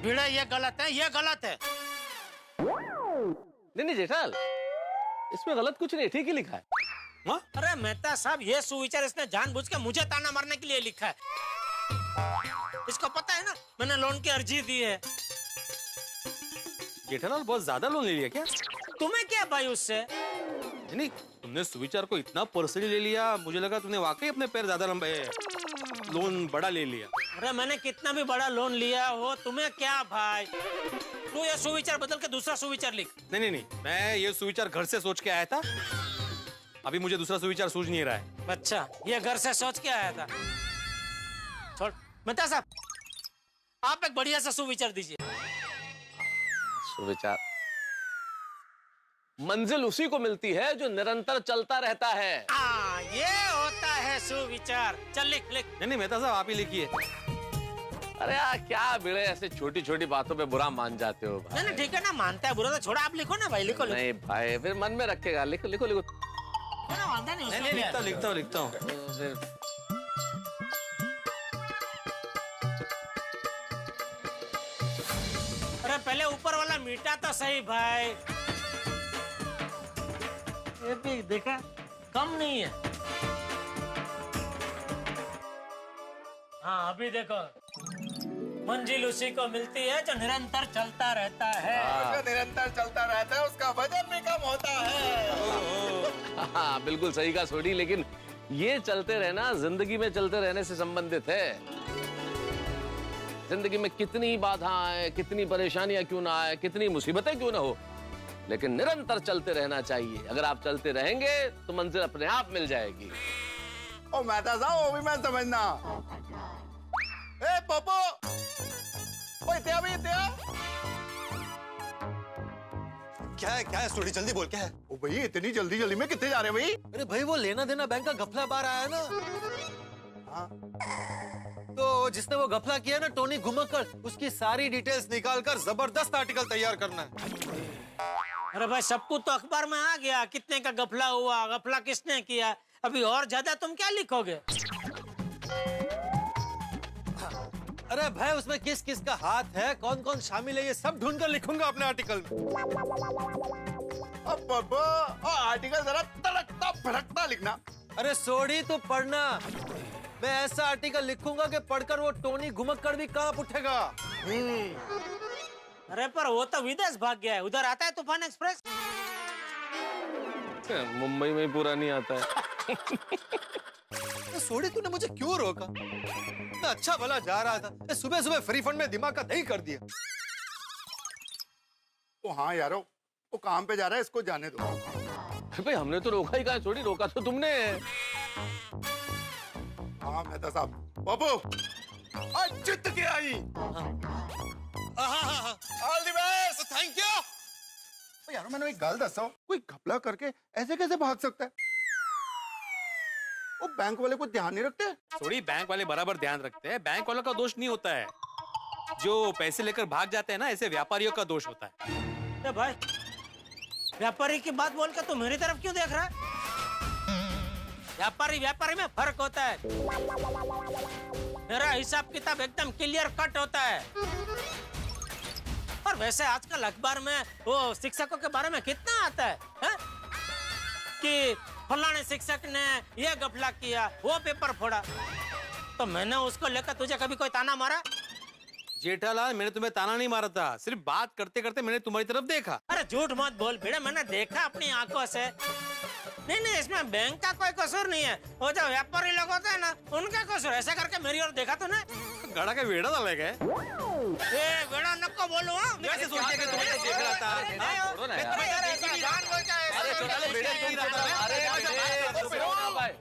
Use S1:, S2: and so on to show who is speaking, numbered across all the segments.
S1: भिड़े ये गलत है, ये गलत है।
S2: नहीं जेठाल, इसमें गलत कुछ नहीं, ठीक ही लिखा है।
S1: हाँ? अरे मेहता साहब, ये सुविचार इसने जानबूझ के मुझे ताना मारने के लिए लिखा है। इसको पता है ना मैंने लोन की अर्जी दी है।
S3: जेठालाल बहुत ज्यादा लोन ले लिया क्या?
S1: तुम्हें क्या भाई उससे?
S3: नहीं, तुमने सुविचार को इतना पर्सनली ले लिया, मुझे लगा तुमने वाकई अपने पैर ज्यादा लंबे, लोन बड़ा ले लिया।
S1: अरे मैंने कितना भी बड़ा लोन लिया हो, तुम्हें क्या भाई? तू ये सुविचार बदल के दूसरा सुविचार लिख।
S3: नहीं, मैं ये सुविचार घर से सोच के आया था, अभी मुझे दूसरा सुविचार सूझ नहीं रहा है।
S1: अच्छा, ये घर से सोच के आया था। छोड़ मेहता साहब, आप एक बढ़िया सा सुविचार दीजिए।
S2: सुविचार, मंजिल उसी को मिलती है जो निरंतर चलता रहता है।
S1: ये होता है सुविचार। चल लिख लिख।
S3: नहीं मेहता साहब, आप ही लिखिए।
S2: अरे यार क्या भिड़े, ऐसे छोटी छोटी बातों पे बुरा मान जाते हो भाई।
S1: नहीं ठीक है ना, मानता है बुरा तो छोड़ा, आप लिखो ना भाई, लिखो।
S2: नहीं भाई, फिर मन में रखेगा। लिखो लिखो लिखो।
S1: नहीं,
S3: लिखता हूँ।
S1: अरे पहले ऊपर वाला मीठा तो सही भाई। ये भी देखा, कम नहीं है। हाँ अभी देखो, मंजिल उसी को मिलती है जो निरंतर चलता रहता है।
S4: जो निरंतर चलता रहता है उसका वजन भी कम होता है।
S2: हाँ बिल्कुल सही कहा सोडी, लेकिन ये चलते रहना जिंदगी में चलते रहने से संबंधित है। जिंदगी में कितनी बाधा आए, कितनी परेशानियां क्यों ना आए, कितनी मुसीबतें क्यों ना हो, लेकिन निरंतर चलते रहना चाहिए। अगर आप चलते रहेंगे तो मंजिल अपने आप मिल जाएगी।
S4: ओ मेहता साहब, वो भी मैं समझना। ए पोपो, ओए त्या भी त्या।
S5: क्या है सोडी, जल्दी बोल क्या है?
S4: ओ भाई, इतनी जल्दी में कितने जा रहे हैं भाई?
S5: अरे भाई, वो लेना देना बैंक का घपला बार आया ना।
S4: हाँ?
S5: तो जिसने वो घपला किया ना, टोनी घुमक्कड़, उसकी सारी डिटेल्स निकालकर जबरदस्त आर्टिकल तैयार करना है।
S1: अरे भाई, सब कुछ तो अखबार में आ गया, कितने का घपला हुआ, घपला किसने किया। अभी और ज्यादा तुम क्या लिखोगे?
S5: अरे भाई, उसमें किस किस का हाथ है, कौन कौन शामिल है, ये सब ढूंढ कर लिखूंगा अपने आर्टिकल में।
S4: अब पापा, आर्टिकल जरा तड़कता भड़कता लिखना।
S5: अरे सोडी, तो पढ़ना। मैं ऐसा आर्टिकल लिखूंगा कि पढ़कर वो टोनी घुमक्कड़ भी कांप उठेगा।
S1: अरे पर वो तो विदेश भाग गया है, उधर आता है तूफान एक्सप्रेस।
S2: मुंबई में पूरा नहीं आता है।
S5: सोडी, तूने मुझे क्यों रोका? मैं अच्छा भला जा रहा था, सुबह सुबह फ्री फंड में दिमाग का दही कर दिया।
S4: ओ हाँ यारो, वो काम पे जा रहा है, इसको जाने दो।
S2: भाई हमने तो रोका ही कहा, सोडी रोका तो तुमने।
S4: हाँ मेहता साहब, बाबू आज जीत के आई। All the best, thank you. यार मैंने एक गल दसो, कोई घपला करके ऐसे कैसे भाग सकता है? वो बैंक वाले को ध्यान नहीं रखते?
S3: थोड़ी बैंक वाले बराबर ध्यान रखते हैं, बैंक वालों का दोष नहीं होता है। जो पैसे लेकर भाग जाते हैं ना, ऐसे व्यापारियों का दोष होता है।
S1: अरे भाई, व्यापारी की बात बोल के तू मेरी तरफ क्यों देख रहा है? व्यापारी में फर्क होता है। मेरा हिसाब किताब एकदम क्लियर कट होता है। और वैसे आजकल अखबार में वो शिक्षकों के बारे में कितना आता है? कि फलाने शिक्षक ने ये घपला किया, वो पेपर फोड़ा। तो मैंने उसको लेकर तुझे कभी कोई ताना मारा?
S3: जेठालाल, मैंने तुम्हें ताना नहीं मारा था, सिर्फ बात करते करते मैंने तुम्हारी तरफ देखा।
S1: अरे झूठ मत बोल भिड़े, मैंने देखा अपनी आंखों से। नहीं, इसमें बैंक का कोई कसूर नहीं है, वो जो व्यापारी लोग होते हैं ना, उनका कसूर। ऐसा करके मेरी ओर देखा तूने?
S3: गड़ा का वेड़ा डाला गया।
S1: ए वेड़ा नको बोलूं।
S3: कैसे सोच के तुम्हें देख रहा था?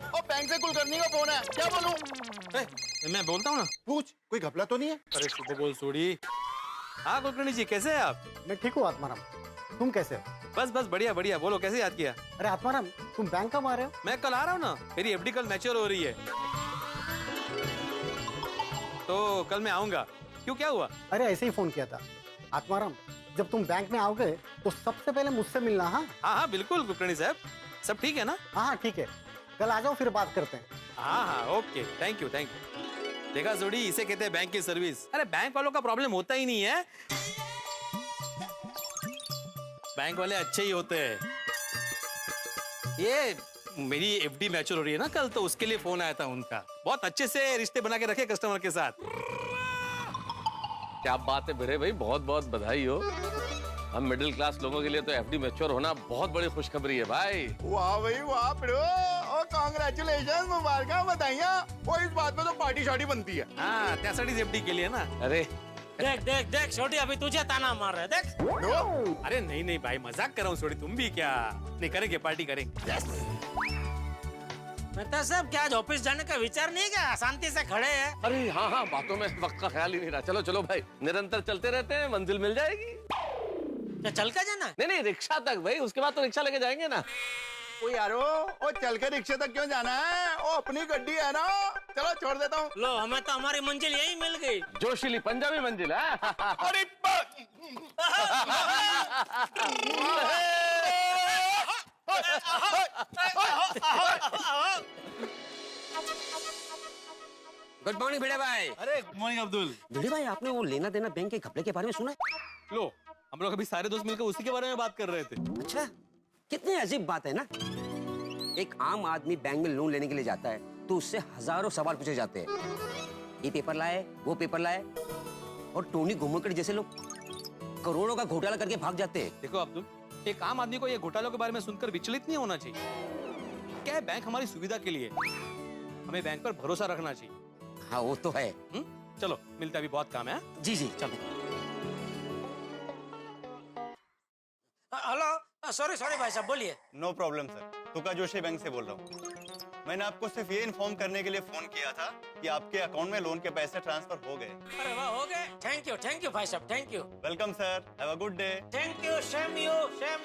S4: और बैंक से कुल करनी का फोन है, क्या बोलूं?
S3: मैं बोलता हूँ ना।
S4: पूछ, कोई घपला तो नहीं है?
S3: अरे शुभ बोल सोडी। हाँ कुलकर्णी जी, कैसे हैं आप?
S6: मैं ठीक हूँ आत्माराम, तुम कैसे हो?
S3: बस बढ़िया बढ़िया। बोलो कैसे याद किया?
S6: अरे आत्माराम, तुम बैंक कब आ रहे हो?
S3: मैं कल आ रहा हूँ ना, मेरी एफडी कल मैच्योर हो रही है, तो कल मैं आऊंगा। क्यों, क्या हुआ?
S6: अरे ऐसे ही फोन किया था आत्माराम, जब तुम बैंक में आओगे तो सबसे पहले मुझसे मिलना।
S3: हाँ बिल्कुल कुलकर्णी साहब, सब ठीक है ना?
S6: हाँ ठीक है, कल आ जाओ, फिर बात करते हैं।
S3: हाँ ओके, थैंक यू। देखा जोड़ी, इसे कहते हैं बैंक की सर्विस। अरे बैंक वालों का प्रॉब्लम होता ही नहीं है, बैंक वाले अच्छे ही होते हैं। ये मेरी एफडी मैच्योर हो रही है ना कल, तो उसके लिए फोन आया था उनका। बहुत अच्छे से रिश्ते बना के रखे कस्टमर के साथ।
S2: क्या बात है भिड़े भाई, बहुत बहुत बधाई हो। हम मिडिल क्लास लोगों के लिए तो एफडी मैच्योर होना बहुत बड़ी खुशखबरी है भाई।
S4: वाह भाई वाह ब्रो, ओ कांग्रेचुलेशन, मुबारक, बधाइयाँ। वो इस बात में तो पार्टी शार्टी बनती है।
S3: हाँ, त्यासाठी एफडी के लिए ना।
S2: अरे
S1: देख देख देख छोटी, अभी तुझे ताना मार रहा है, देख।
S3: अरे नहीं नहीं भाई, मजाक कर रहा हूँ छोड़ी, तुम भी क्या। नहीं करेंगे, पार्टी करेंगे।
S1: मेहता साहब, क्या आज ऑफिस जाने का विचार नहीं है क्या? शांति से खड़े हैं।
S2: अरे हाँ हाँ, बातों में वक्त का ख्याल ही नहीं रहा। चलो चलो भाई, निरंतर चलते रहते हैं, मंजिल मिल जाएगी।
S1: क्या चल के जाना?
S2: नहीं नहीं, रिक्शा तक भाई, उसके बाद तो रिक्शा लेके जाएंगे ना।
S4: ओ यारो, ओ चल के रिक्शे तक क्यों जाना है? ओ अपनी गड्डी है ना, चलो छोड़ देता हूँ।
S1: लो, हमें तो हमारी मंजिल यही मिल गई।
S2: जोशीली पंजाबी मंजिल है।
S4: अरे
S7: गुड मॉर्निंग भिड़े भाई।
S3: अरे गुड मॉर्निंग अब्दुल।
S7: भिड़े भाई, आपने वो लेना देना बैंक के घपले के बारे में सुना है?
S3: लो, हम लोग अभी सारे दोस्त मिलकर उसी के बारे में बात कर रहे थे।
S7: अच्छा, कितनी अजीब बात है ना। एक आम आदमी बैंक में लोन लेने के लिए जाता है तो उससे हजारों सवाल पूछे जाते हैं। ये पेपर लाए, वो पेपर लाए, और टोनी घुमक्कड़ जैसे लोग करोड़ों का घोटाला करके भाग जाते हैं।
S3: देखो अब्दुल, एक आम आदमी को ये घोटालों के बारे में सुनकर विचलित नहीं होना चाहिए। क्या है, बैंक हमारी सुविधा के लिए, हमें बैंक पर भरोसा रखना चाहिए।
S7: हाँ वो तो है।
S3: चलो मिलते, अभी बहुत काम है।
S7: जी जी चलो।
S1: हेलो, सॉरी सॉरी भाई साहब, बोलिए।
S8: नो प्रॉब्लम सर, तुका जोशी बैंक से बोल रहा हूँ। मैंने आपको सिर्फ ये इन्फॉर्म करने के लिए फोन किया था कि आपके अकाउंट में लोन के पैसे ट्रांसफर हो गए।
S1: अरे वाह, हो गए। थैंक यू भाई साहब, thank you.
S8: Welcome sir, have a good day.
S1: Thank you, same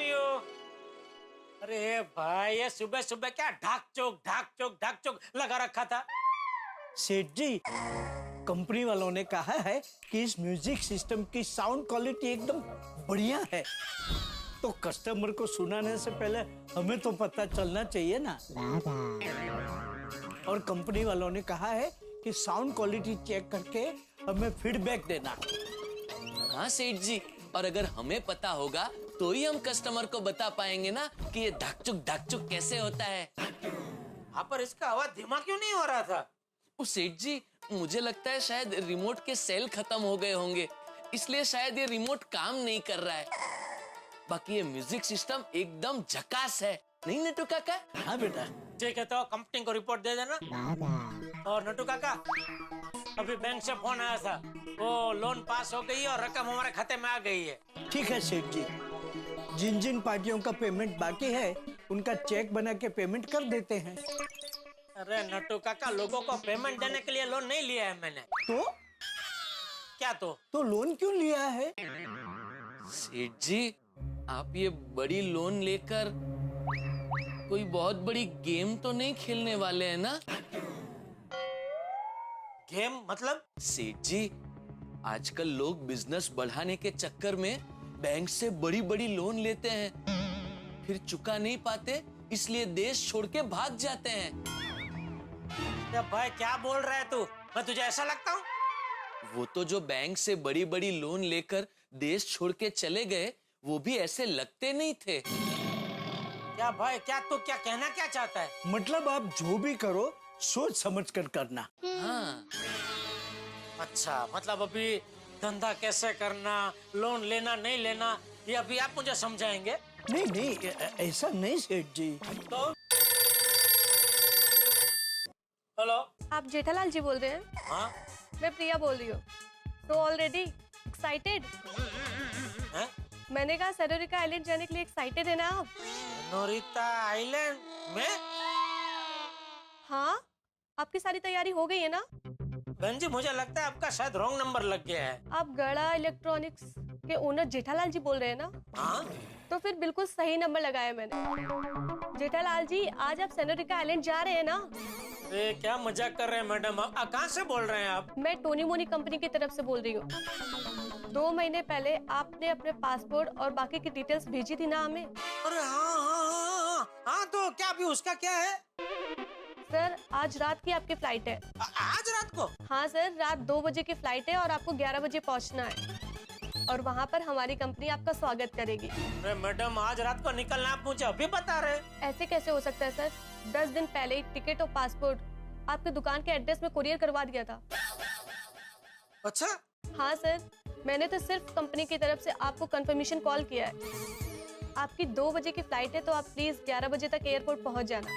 S1: you. अरे भाई, ये सुबह सुबह क्या ढाक चोक लगा रखा था?
S9: सेठ जी, कंपनी वालों ने कहा है कि इस म्यूजिक सिस्टम की साउंड क्वालिटी एकदम बढ़िया है, तो कस्टमर को सुनाने से पहले हमें तो पता चलना चाहिए ना। और कंपनी वालों ने कहा है कि साउंड क्वालिटी चेक करके हमें फीडबैक देना।
S10: हाँ सेठ जी, और अगर हमें पता होगा तो ही हम कस्टमर को बता पाएंगे ना कि ये ढकचुक कैसे होता है।
S1: हाँ, पर इसका आवाज धीमा क्यों नहीं हो रहा था?
S10: ओ सेठ जी, मुझे लगता है शायद रिमोट के सेल खत्म हो गए होंगे, इसलिए शायद ये रिमोट काम नहीं कर रहा है। बाकी ये म्यूजिक सिस्टम एकदम झकास है, नहीं नटू काका?
S9: हाँ बेटा।
S1: ठीक है, तो कंपनी को रिपोर्ट दे देना। और नटू काका, अभी बैंक से फोन आया था, वो लोन पास हो गई है और रकम हमारे खाते में आ गई है।
S9: ठीक है सेठ जी, जिन जिन पार्टियों का पेमेंट बाकी है उनका चेक बना के पेमेंट कर देते हैं।
S1: अरे नटू काका, लोगों को पेमेंट देने के लिए लोन नहीं लिया है मैंने।
S9: तो
S1: क्या
S9: तो लोन क्यों लिया है?
S10: सेठ जी, आप ये बड़ी लोन लेकर कोई बहुत बड़ी गेम तो नहीं खेलने वाले हैं ना?
S1: गेम मतलब?
S10: सेठ जी, आजकल लोग बिजनेस बढ़ाने के चक्कर में बैंक से बड़ी बड़ी लोन लेते हैं, फिर चुका नहीं पाते, इसलिए देश छोड़ के भाग जाते हैं।
S1: भाई क्या बोल रहा है तू? मैं तुझे ऐसा लगता हूँ?
S10: वो तो जो बैंक से बड़ी बड़ी लोन लेकर देश छोड़ के चले गए, वो भी ऐसे लगते नहीं थे।
S1: क्या भाई, क्या तू क्या कहना क्या चाहता है?
S9: मतलब आप जो भी करो सोच समझ कर करना।
S10: हाँ।
S1: अच्छा, मतलब अभी धंधा कैसे करना, लोन लेना नहीं लेना, ये अभी आप मुझे समझाएंगे?
S9: नहीं, ऐसा नहीं सेठ जी।
S1: तो हेलो,
S11: आप जेठालाल जी बोल रहे हैं?
S1: हाँ,
S11: मैं प्रिया बोल रही हूँ। तो ऑलरेडी एक्साइटेड? मैंने कहा सेनोरिटा आइलैंड जाने के लिए एक्साइटेड है ना आप?
S1: सेनोरिटा आइलैंड में?
S11: हाँ, आपकी सारी तैयारी हो गई है ना?
S1: बहन जी, मुझे लगता है आपका शायद रॉन्ग नंबर लग गया है।
S11: आप गड़ा इलेक्ट्रॉनिक्स के ओनर जेठालाल जी बोल रहे हैं ना?
S1: हाँ?
S11: तो फिर बिल्कुल सही नंबर लगाया मैंने। जेठालाल जी, आज आप सेनोरिटा आइलैंड जा रहे हैं ना?
S1: अरे क्या मजाक कर रहे हैं मैडम, आप कहाँ से बोल रहे हैं आप?
S11: मैं टोनी मोनी कंपनी की तरफ से बोल रही हूँ। 2 महीने पहले आपने अपने पासपोर्ट और बाकी की डिटेल्स भेजी थी ना हमें?
S1: अरे हाँ, तो क्या अभी उसका क्या है?
S11: सर आज रात की आपकी फ्लाइट है।
S1: आज रात को?
S11: हाँ सर, रात 2 बजे की फ्लाइट है और आपको 11 बजे पहुंचना है और वहाँ पर हमारी कंपनी आपका स्वागत करेगी।
S1: अरे मैडम, आज रात को निकलना, आप मुझे अभी बता रहे?
S11: ऐसे कैसे हो सकता है सर? 10 दिन पहले ही टिकट और पासपोर्ट आपके दुकान के एड्रेस में कुरियर करवा दिया था।
S1: अच्छा?
S11: हाँ सर, मैंने तो सिर्फ कंपनी की तरफ से आपको कंफर्मेशन कॉल किया है। आपकी 2 बजे की फ्लाइट है तो आप प्लीज 11 बजे तक एयरपोर्ट पहुंच जाना।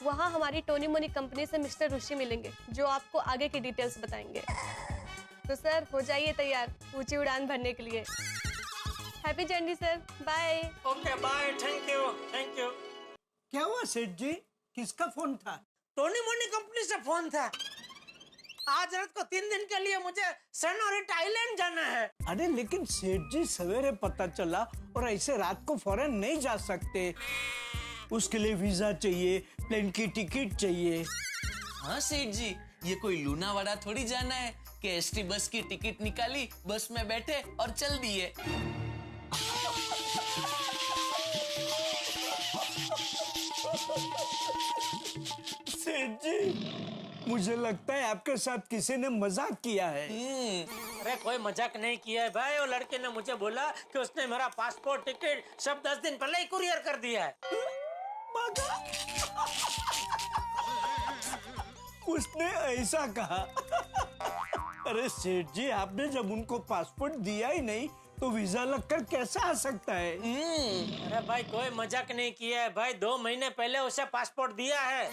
S11: वहाँ हमारी टोनी मोनी कंपनी से मिस्टर ऋषि मिलेंगे जो आपको आगे की डिटेल्स बताएंगे। तो सर हो जाइए तैयार ऊंची उड़ान भरने के लिए। Happy journey sir, bye.
S1: Okay bye, thank you thank you.
S9: क्या हुआ सेठ जी, किसका फोन था?
S1: टोनी मोनी कंपनी से फोन था। आज रात को 3 दिन के लिए मुझे सेनोरिटा आइलैंड जाना है।
S9: अरे लेकिन सेठ जी सवेरे पता चला और ऐसे रात को फौरन नहीं जा सकते, उसके लिए वीजा चाहिए, प्लेन की टिकट चाहिए।
S10: हाँ सेठ जी, ये कोई लूनावाड़ा थोड़ी जाना है कि एसटी बस की टिकट निकाली, बस में बैठे और चल दिए।
S9: सेठ जी मुझे लगता है आपके साथ किसी ने मजाक किया है।
S1: अरे कोई मजाक नहीं किया है भाई, वो लड़के ने मुझे बोला कि उसने मेरा पासपोर्ट टिकट सब 10 दिन पहले ही कुरियर कर दिया है।
S9: उसने ऐसा कहा? अरे सेठ जी, आपने जब उनको पासपोर्ट दिया ही नहीं तो वीजा लगकर कैसे आ सकता है?
S1: अरे भाई कोई मजाक नहीं किया है भाई, 2 महीने पहले उसे पासपोर्ट दिया है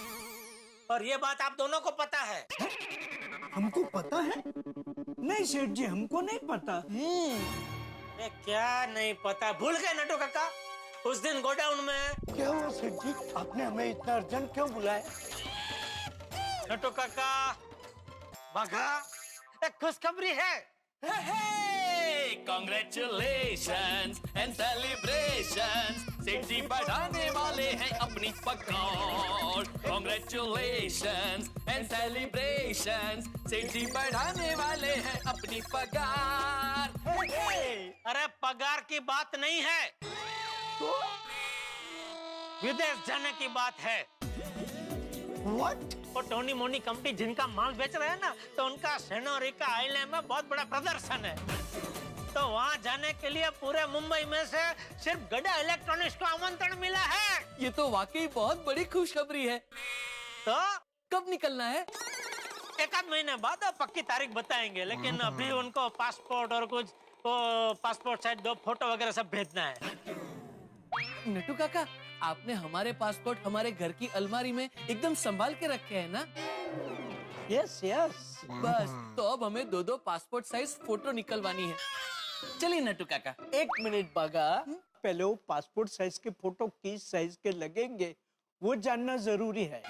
S1: और ये बात आप दोनों को पता है।
S9: हमको पता है? नहीं सेठ जी, हमको नहीं पता।
S1: अरे क्या नहीं पता, भूल गए नटू काका? उस दिन गोडाउन में
S9: क्या हुआ सेठ जी, आपने हमें इतना अर्जेंट क्यों बुलाया?
S1: नटू काका, बघा, एक खुशखबरी है।
S10: Congratulations and celebrations, सेठ जी बढ़ाने वाले हैं अपनी पगार। Congratulations and celebrations, सेठ जी बढ़ाने वाले हैं अपनी पगार।
S1: अरे पगार की बात नहीं है,
S9: तो
S1: विदेश जाने की बात है।
S9: What?
S1: वो टोनी मोनी कंपनी जिनका माल बेच रहे हैं ना, तो उनका सेनोरिटा आइलैंड में बहुत बड़ा प्रदर्शन है। तो वहाँ जाने के लिए पूरे मुंबई में से सिर्फ गड़ा इलेक्ट्रॉनिक्स को आमंत्रण मिला है।
S10: ये तो वाकई बहुत बड़ी खुशखबरी है।
S1: तो
S10: कब निकलना है?
S1: 1 महीने बाद पक्की तारीख बताएंगे, लेकिन अभी उनको पासपोर्ट और कुछ पासपोर्ट साइज 2 फोटो वगैरह सब भेजना है।
S10: नटू काका, आपने हमारे पासपोर्ट हमारे घर की अलमारी में एकदम संभाल के रखे हैं ना?
S9: Yes yes.
S10: बस तो अब हमें 2 पासपोर्ट साइज फोटो निकलवानी है। चलिए नटू काका।
S9: 1 मिनट बागा, पहले वो पासपोर्ट साइज के फोटो किस साइज के लगेंगे वो जानना जरूरी है।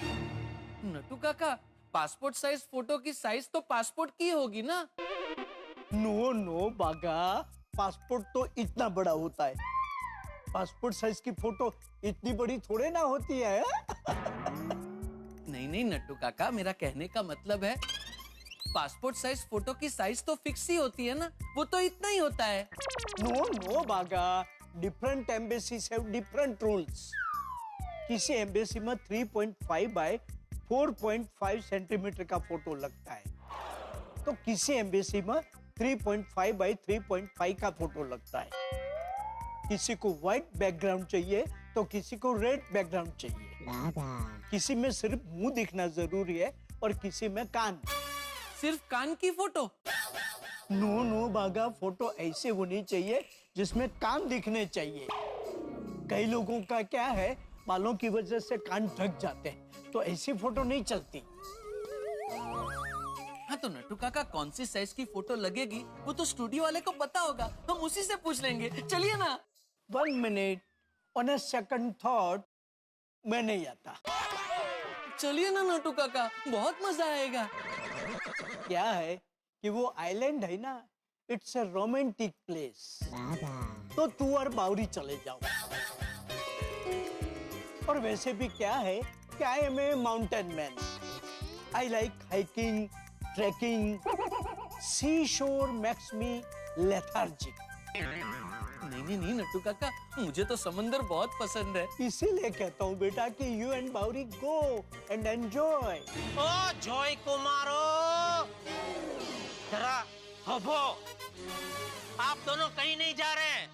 S10: नटू काका, पासपोर्ट साइज फोटो की साइज तो पासपोर्ट की होगी ना?
S9: नो नो बागा, पासपोर्ट तो इतना बड़ा होता है, पासपोर्ट साइज की फोटो इतनी बड़ी थोड़े ना होती है।
S10: नहीं नहीं नट्टू काका, मेरा कहने का मतलब है पासपोर्ट साइज फोटो की साइज तो फिक्स ही होती है ना, वो तो इतना ही होता है।
S9: नो नो बागा, different embassies have different rules. किसी एम्बेसी में 3.5 बाय 4.5 सेंटीमीटर का फोटो लगता है, तो किसी एम्बेसी में 3.5 बाय 3.5 का फोटो लगता है। किसी को व्हाइट बैकग्राउंड चाहिए तो किसी को रेड बैकग्राउंड चाहिए। किसी में सिर्फ मुंह दिखना जरूरी है और किसी में कान।
S10: सिर्फ कान की फोटो?
S9: नो नो बागा, फोटो ऐसे होनी चाहिए जिसमें कान दिखने चाहिए। कई लोगों का क्या है, बालों की वजह से कान ढक जाते हैं, तो ऐसी फोटो नहीं चलती।
S10: हाँ तो नट्टू काका, कौन सी साइज की फोटो लगेगी वो तो स्टूडियो वाले को पता होगा, हम उसी से पूछ लेंगे। चलिए ना।
S9: 1 minute, on a second thought, मैं नहीं आता।
S10: चलिए ना नट्टू काका, बहुत मजा आएगा।
S9: क्या है कि वो आइलैंड है ना, इट्स अ रोमांटिक प्लेस, तो तू और बावरी चले जाओ। और वैसे भी क्या है कि I am a mountain man, I like hiking, trekking, sea shore makes me lethargic.
S10: नहीं नहीं नट्टू काका, मुझे तो समंदर बहुत पसंद है।
S9: इसीलिए कहता हूँ बेटा कि यू एंड बाउरी गो एंड एंजॉय।
S1: ओ जॉय कुमारो, जरा हबो, आप दोनों कहीं नहीं जा रहे हैं,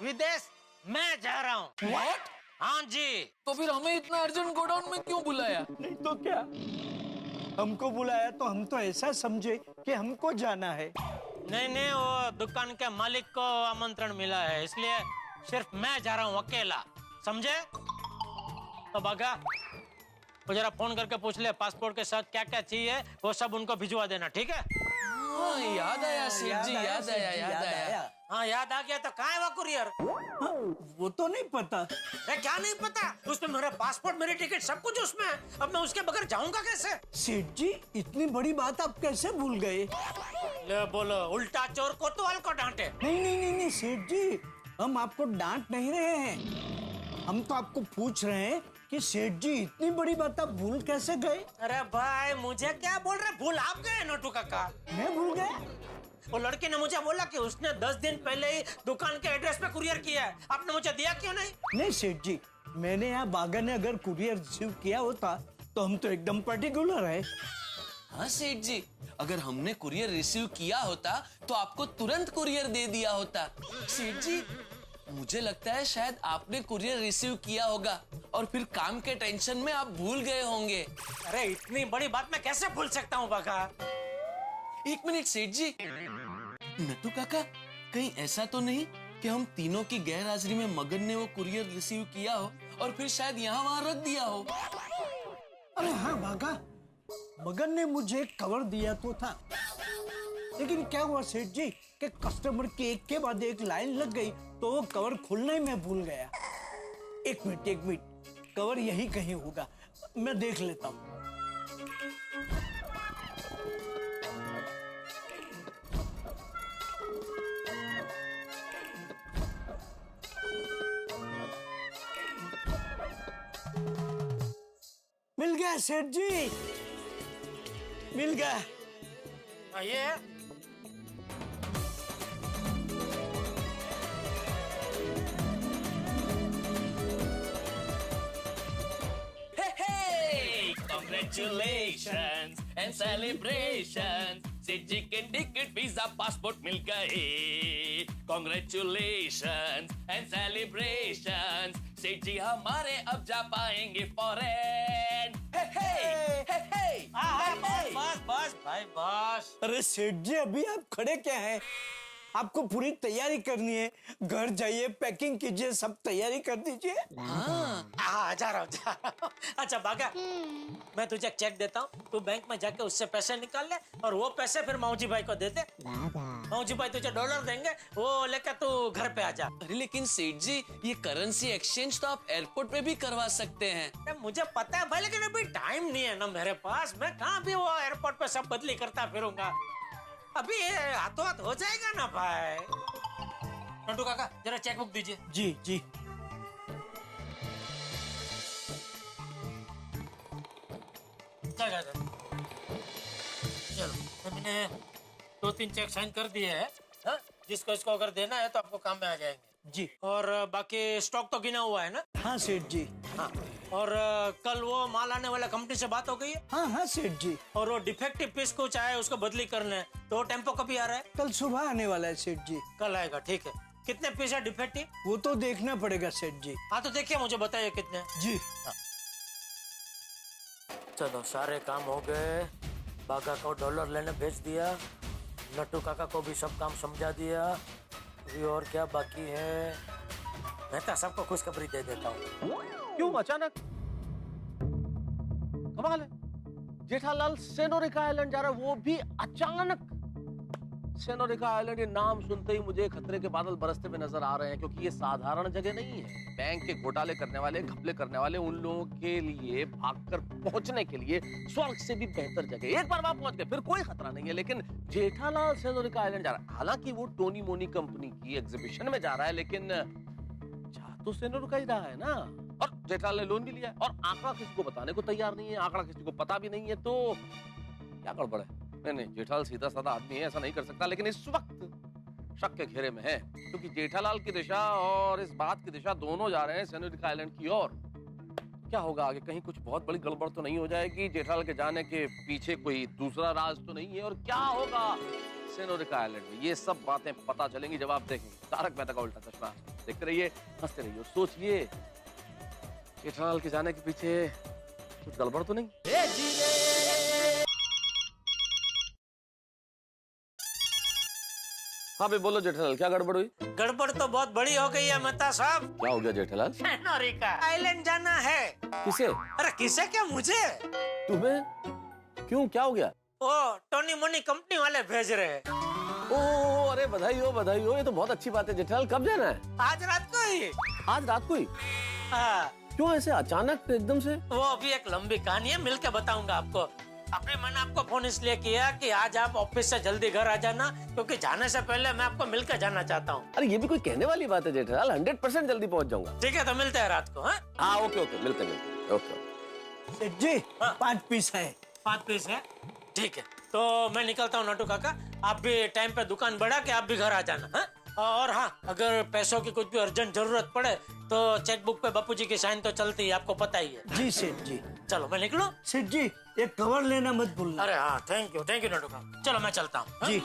S1: विदेश मैं जा रहा हूँ।
S10: What?
S1: हाँ जी।
S10: तो फिर हमें इतना अर्जेंट गोडाउन में क्यों बुलाया?
S9: नहीं तो क्या, हमको बुलाया तो हम तो ऐसा समझे कि हमको जाना है।
S1: नहीं नहीं, वो दुकान के मालिक को आमंत्रण मिला है, इसलिए सिर्फ मैं जा रहा हूँ अकेला, समझे? तो बागा, वो जरा फोन करके पूछ ले पासपोर्ट के साथ क्या क्या चाहिए, वो सब उनको भिजवा देना, ठीक है?
S10: हाँ, याद आया सेठ जी, याद आया।
S1: हाँ याद आ गया, तो कहाँ है वो कुरियर?
S9: हाँ, वो तो नहीं पता।
S1: अरे क्या नहीं पता? उसमें मेरा पासपोर्ट, मेरी टिकट, सब कुछ उसमें है। अब मैं उसके बगैर जाऊंगा कैसे?
S9: सेठ जी, इतनी बड़ी बात आप कैसे भूल गए?
S1: ले बोलो, उल्टा चोर कोतवाल को डांटे।
S9: नहीं नहीं नहीं नहीं सेठ जी, हम आपको डांट नहीं रहे हैं, हम तो आपको पूछ रहे हैं कि सेठ जी इतनी बड़ी बात आप भूल कैसे गए?
S1: अरे भाई, मुझे क्या बोल रहे, भूल आप गए नोटू काका?
S9: मैं भूल गया?
S1: वो लड़की ने मुझे बोला कि उसने 10 दिन पहले ही दुकान के एड्रेस पे कुरियर किया है, आपने मुझे दिया क्यों नहीं?
S9: नहीं सेठ जी, मैंने यहाँ बागा ने अगर कुरियर रिसीव किया होता तो हम तो एकदम पर्टिकुलर है।
S10: हाँ सेठ जी, अगर हमने कुरियर रिसीव किया होता तो आपको तुरंत कुरियर दे दिया होता। सेठ जी, मुझे लगता है शायद आपने कुरियर रिसीव किया होगा और फिर काम के टेंशन में आप भूल गए होंगे।
S1: अरे इतनी बड़ी बात मैं कैसे भूल सकता हूँ बागा?
S10: एक मिनट सेठ जी, नट्टू काका, कहीं ऐसा तो नहीं कि हम तीनों की गैर हाजिरी में मगन ने वो कुरियर रिसीव किया हो और फिर शायद यहाँ वहाँ रख दिया हो?
S9: अरे हाँ बागा, मगन ने मुझे एक कवर दिया तो था, लेकिन क्या हुआ सेठ जी कि कस्टमर की एक के बाद एक लाइन लग गई तो वो कवर खोलना ही मैं भूल गया। एक मिनट, कवर यही कहीं होगा, मैं देख लेता हूँ। मिल गया सेठ जी, मिल गया।
S1: ये
S10: Congratulations and celebrations, सेठ जी के टिकट वीजा पासपोर्ट मिल गए। Congratulations and celebrations, सेठ जी हमारे अब जा पाएंगे फॉरेन।
S1: बस भाई बस।
S9: अरे सेठ जी, अभी आप खड़े क्या हैं? आपको पूरी तैयारी करनी है, घर जाइए, पैकिंग कीजिए, सब तैयारी कर दीजिए।
S1: हाँ, जा रहा हूँ। अच्छा बागा, मैं तुझे चेक देता हूँ, तू बैंक में जाके उससे पैसे निकाल ले और वो पैसे फिर मौजी भाई को दे दे। मौजी भाई तुझे डॉलर देंगे, वो लेकर तू घर पे आ जा।
S10: अरे लेकिन सेठ जी, ये करेंसी एक्सचेंज तो आप एयरपोर्ट पे भी करवा सकते हैं।
S1: मुझे पता है भाई, लेकिन अभी टाइम नहीं है ना मेरे पास, मैं कहाँ भी वो एयरपोर्ट पे सब बदली करता फिरूंगा। अभी हाथों हाथ हो जाएगा ना भाई। नंटू काका, जरा चेक बुक दीजिए।
S9: जी जी।
S1: चलो, मैंने 2-3 चेक साइन कर दिए हैं, हाँ? जिसको इसको अगर देना है तो आपको काम में आ जाएंगे
S9: जी।
S1: और बाकी स्टॉक तो गिना हुआ है ना?
S9: हाँ सेठ जी।
S1: हाँ, और कल वो माल आने वाला कंपनी से बात हो गई है?
S9: हाँ हाँ सेठ जी।
S1: और वो डिफेक्टिव पीस कुछ आया, उसको बदली करना है, तो टेम्पो कभी आ रहा है?
S9: कल सुबह आने वाला है सेठ जी।
S1: कल आएगा, ठीक है। कितने पीस है डिफेक्टिव?
S9: वो तो देखना पड़ेगा सेठ जी।
S1: हाँ तो देखिए, मुझे बताइए कितने।
S9: जी।
S1: चलो, सारे काम हो गए। बागा को डॉलर लेने भेज दिया, नट्टू काका को भी सब काम समझा दिया। अभी और क्या बाकी है? मैं तो सबको खुशखबरी दे देता हूँ।
S2: क्यों अचानक? कमाल है, जेठालाल सेनोरिका आइलैंड जा रहा है, वो भी अचानक। सेनोरिका आइलैंड, ये नाम सुनते ही मुझे खतरे के बादल बरसते हुए नजर आ रहे हैं, क्योंकि ये साधारण जगह नहीं है। बैंक के घोटाले करने वाले, घपले करने वाले, उन लोगों के लिए भागकर पहुंचने के लिए स्वर्ग से भी बेहतर जगह। एक बार वहां पहुंच गए फिर कोई खतरा नहीं है। लेकिन जेठालाल सेनोरिका आइलैंड जा रहा है, हालांकि वो टोनी मोनी कंपनी की एग्जीबिशन में जा रहा है, लेकिन जा तो सेनोरिका ही रहा है ना। और जेठालाल ने लोन भी लिया है, और आंकड़ा किसी को बताने को तैयार नहीं है, आंकड़ा किसी को पता भी नहीं है, तो क्या गड़बड़ है? नहीं, जेठालाल सीधा साधा आदमी है, ऐसा नहीं कर सकता। लेकिन इस वक्त शक के घेरे में है, क्योंकि जेठालाल की दिशा और इस बात की दिशा दोनों जा रहे हैं सेनोरिका आइलैंड की ओर। क्या होगा आगे, कहीं कुछ बहुत बड़ी गड़बड़ तो नहीं हो जाएगी? जेठालाल के जाने के पीछे कोई दूसरा राज तो नहीं है? और क्या होगा सेनोरिका आइलैंड में, ये सब बातें पता चलेंगी जब आप देखेंगे तारक मेहता का उल्टा चश्मा। देखते रहिए, हंसते रहिए और सोचिए जेठालाल के जाने के पीछे कुछ गड़बड़ तो नहीं? हाँ भाई बोलो जेठालाल, क्या गड़बड़ हुई?
S1: गड़बड़ तो बहुत बड़ी हो गई है मेहता साहब।
S2: क्या हो गया जेठालाल?
S1: सेनोरिका आइलैंड जाना है।
S2: किसे?
S1: अरे किसे क्या, मुझे।
S2: तुम्हें? क्यों, क्या हो गया?
S1: ओ टोनी मोनी कंपनी वाले भेज रहे हैं।
S2: ओ अरे बधाई हो, ये तो बहुत अच्छी बात है। जेठालाल कब जाना है?
S1: आज रात को ही।
S2: आज रात को ही?
S1: हाँ।
S2: क्यों ऐसे अचानक एकदम से?
S1: वो अभी एक लंबी कहानी है, मिलकर बताऊंगा आपको। अभी मैंने आपको फोन इसलिए किया कि आज आप ऑफिस से जल्दी घर आ जाना, क्योंकि जाने से पहले मैं आपको मिलकर जाना चाहता हूँ।
S2: अरे ये भी कोई कहने वाली बात है जेठालाल, 100% जल्दी पहुँच जाऊंगा।
S1: ठीक है, तो मिलते हैं रात को। हाँ
S2: ओके मिलते ओके।
S9: सेठ जी 5 पीस है।
S1: 5 पीस है, ठीक है। तो मैं निकलता हूँ नटू काका, आप भी टाइम पे दुकान बढ़ा के आप भी घर आ जाना। हाँ? और हाँ, अगर पैसों की कुछ भी अर्जेंट जरूरत पड़े तो चेकबुक पे बापू जी की साइन तो चलती है, आपको पता ही है।
S9: जी सेठ जी।
S1: चलो मैं निकलूं?
S9: सेठ जी एक कवर लेना मत भूलना।
S1: अरे हाँ, थैंक यू नटू काका। चलो मैं चलता हूँ।
S9: जी।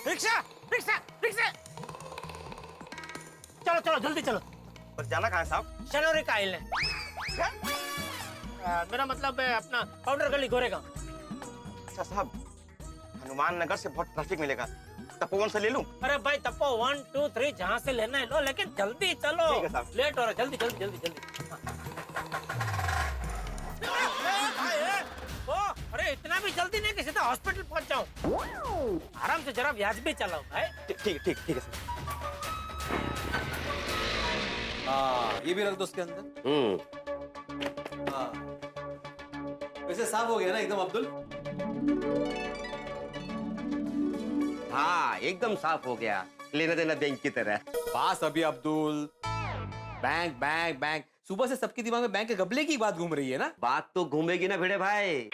S1: रिक्शा रिक्शा रिक्शा, चलो जल्दी चलो।
S8: पर जाना कहाँ है साहब?
S1: सेनोरिका आइलैंड। मेरा मतलब है अपना पाउडर गली गोरेगांव।
S8: अच्छा साहब, हनुमान नगर से बहुत ट्रैफिक मिलेगा, तपोवन से ले लूं?
S1: अरे भाई तपो 1 2 3 जहाँ से लेना है लो, लेकिन जल्दी चलो।
S8: ठीक है साहब।
S1: लेट हो रहा है, जल्दी। ओ अरे इतना भी जल्दी नहीं कि सीधा हॉस्पिटल पहुँच जाऊँ। आराम से जरा व्याज भी चलाओ भाई।
S8: ठीक है सर।
S3: हाँ ये भी रख दो उसके अंदर। हाँ वैसे साफ हो गया ना एकदम अब्दुल?
S7: हाँ एकदम साफ हो गया, लेना देना बैंक की तरह।
S3: बस अभी अब्दुल, बैंक सुबह से सबके दिमाग में बैंक के गबले की बात घूम रही है ना?
S7: बात तो घूमेगी ना भिड़े भाई,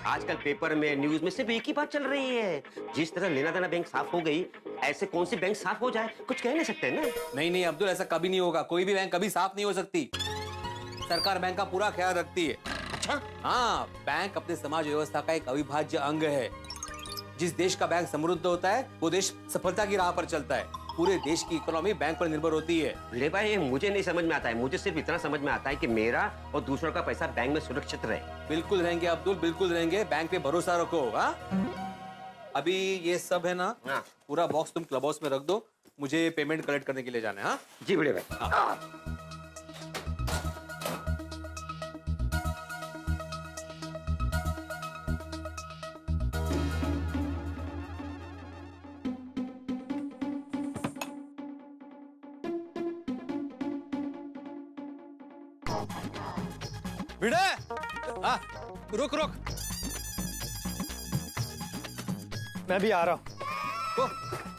S7: आजकल पेपर में न्यूज में सिर्फ एक ही बात चल रही है। जिस तरह लेना देना बैंक साफ हो गई, ऐसे कौन सी बैंक साफ हो जाए, कुछ कह नहीं सकते ना।
S3: नहीं अब्दुल, ऐसा कभी नहीं होगा। कोई भी बैंक कभी साफ नहीं हो सकती। सरकार बैंक का पूरा ख्याल रखती है।
S7: अच्छा?
S3: हाँ, बैंक अपने समाज व्यवस्था का एक अविभाज्य अंग है। जिस देश का बैंक समृद्ध होता है वो देश सफलता की राह पर चलता है। पूरे देश की इकोनॉमी बैंक पर निर्भर होती है।
S7: भिड़े भाई ये मुझे नहीं समझ में आता है, मुझे सिर्फ इतना समझ में आता है कि मेरा और दूसरों का पैसा बैंक में सुरक्षित रहे।
S3: बिल्कुल रहेंगे अब्दुल, बिल्कुल रहेंगे। बैंक पे भरोसा रखो। हाँ अभी ये सब है ना, पूरा बॉक्स तुम क्लब हाउस में रख दो, मुझे पेमेंट कलेक्ट करने के लिए जाना है। हाँ
S7: जी भिड़े भाई।
S5: भिड़े, हाँ रुक मैं भी आ रहा हूँ।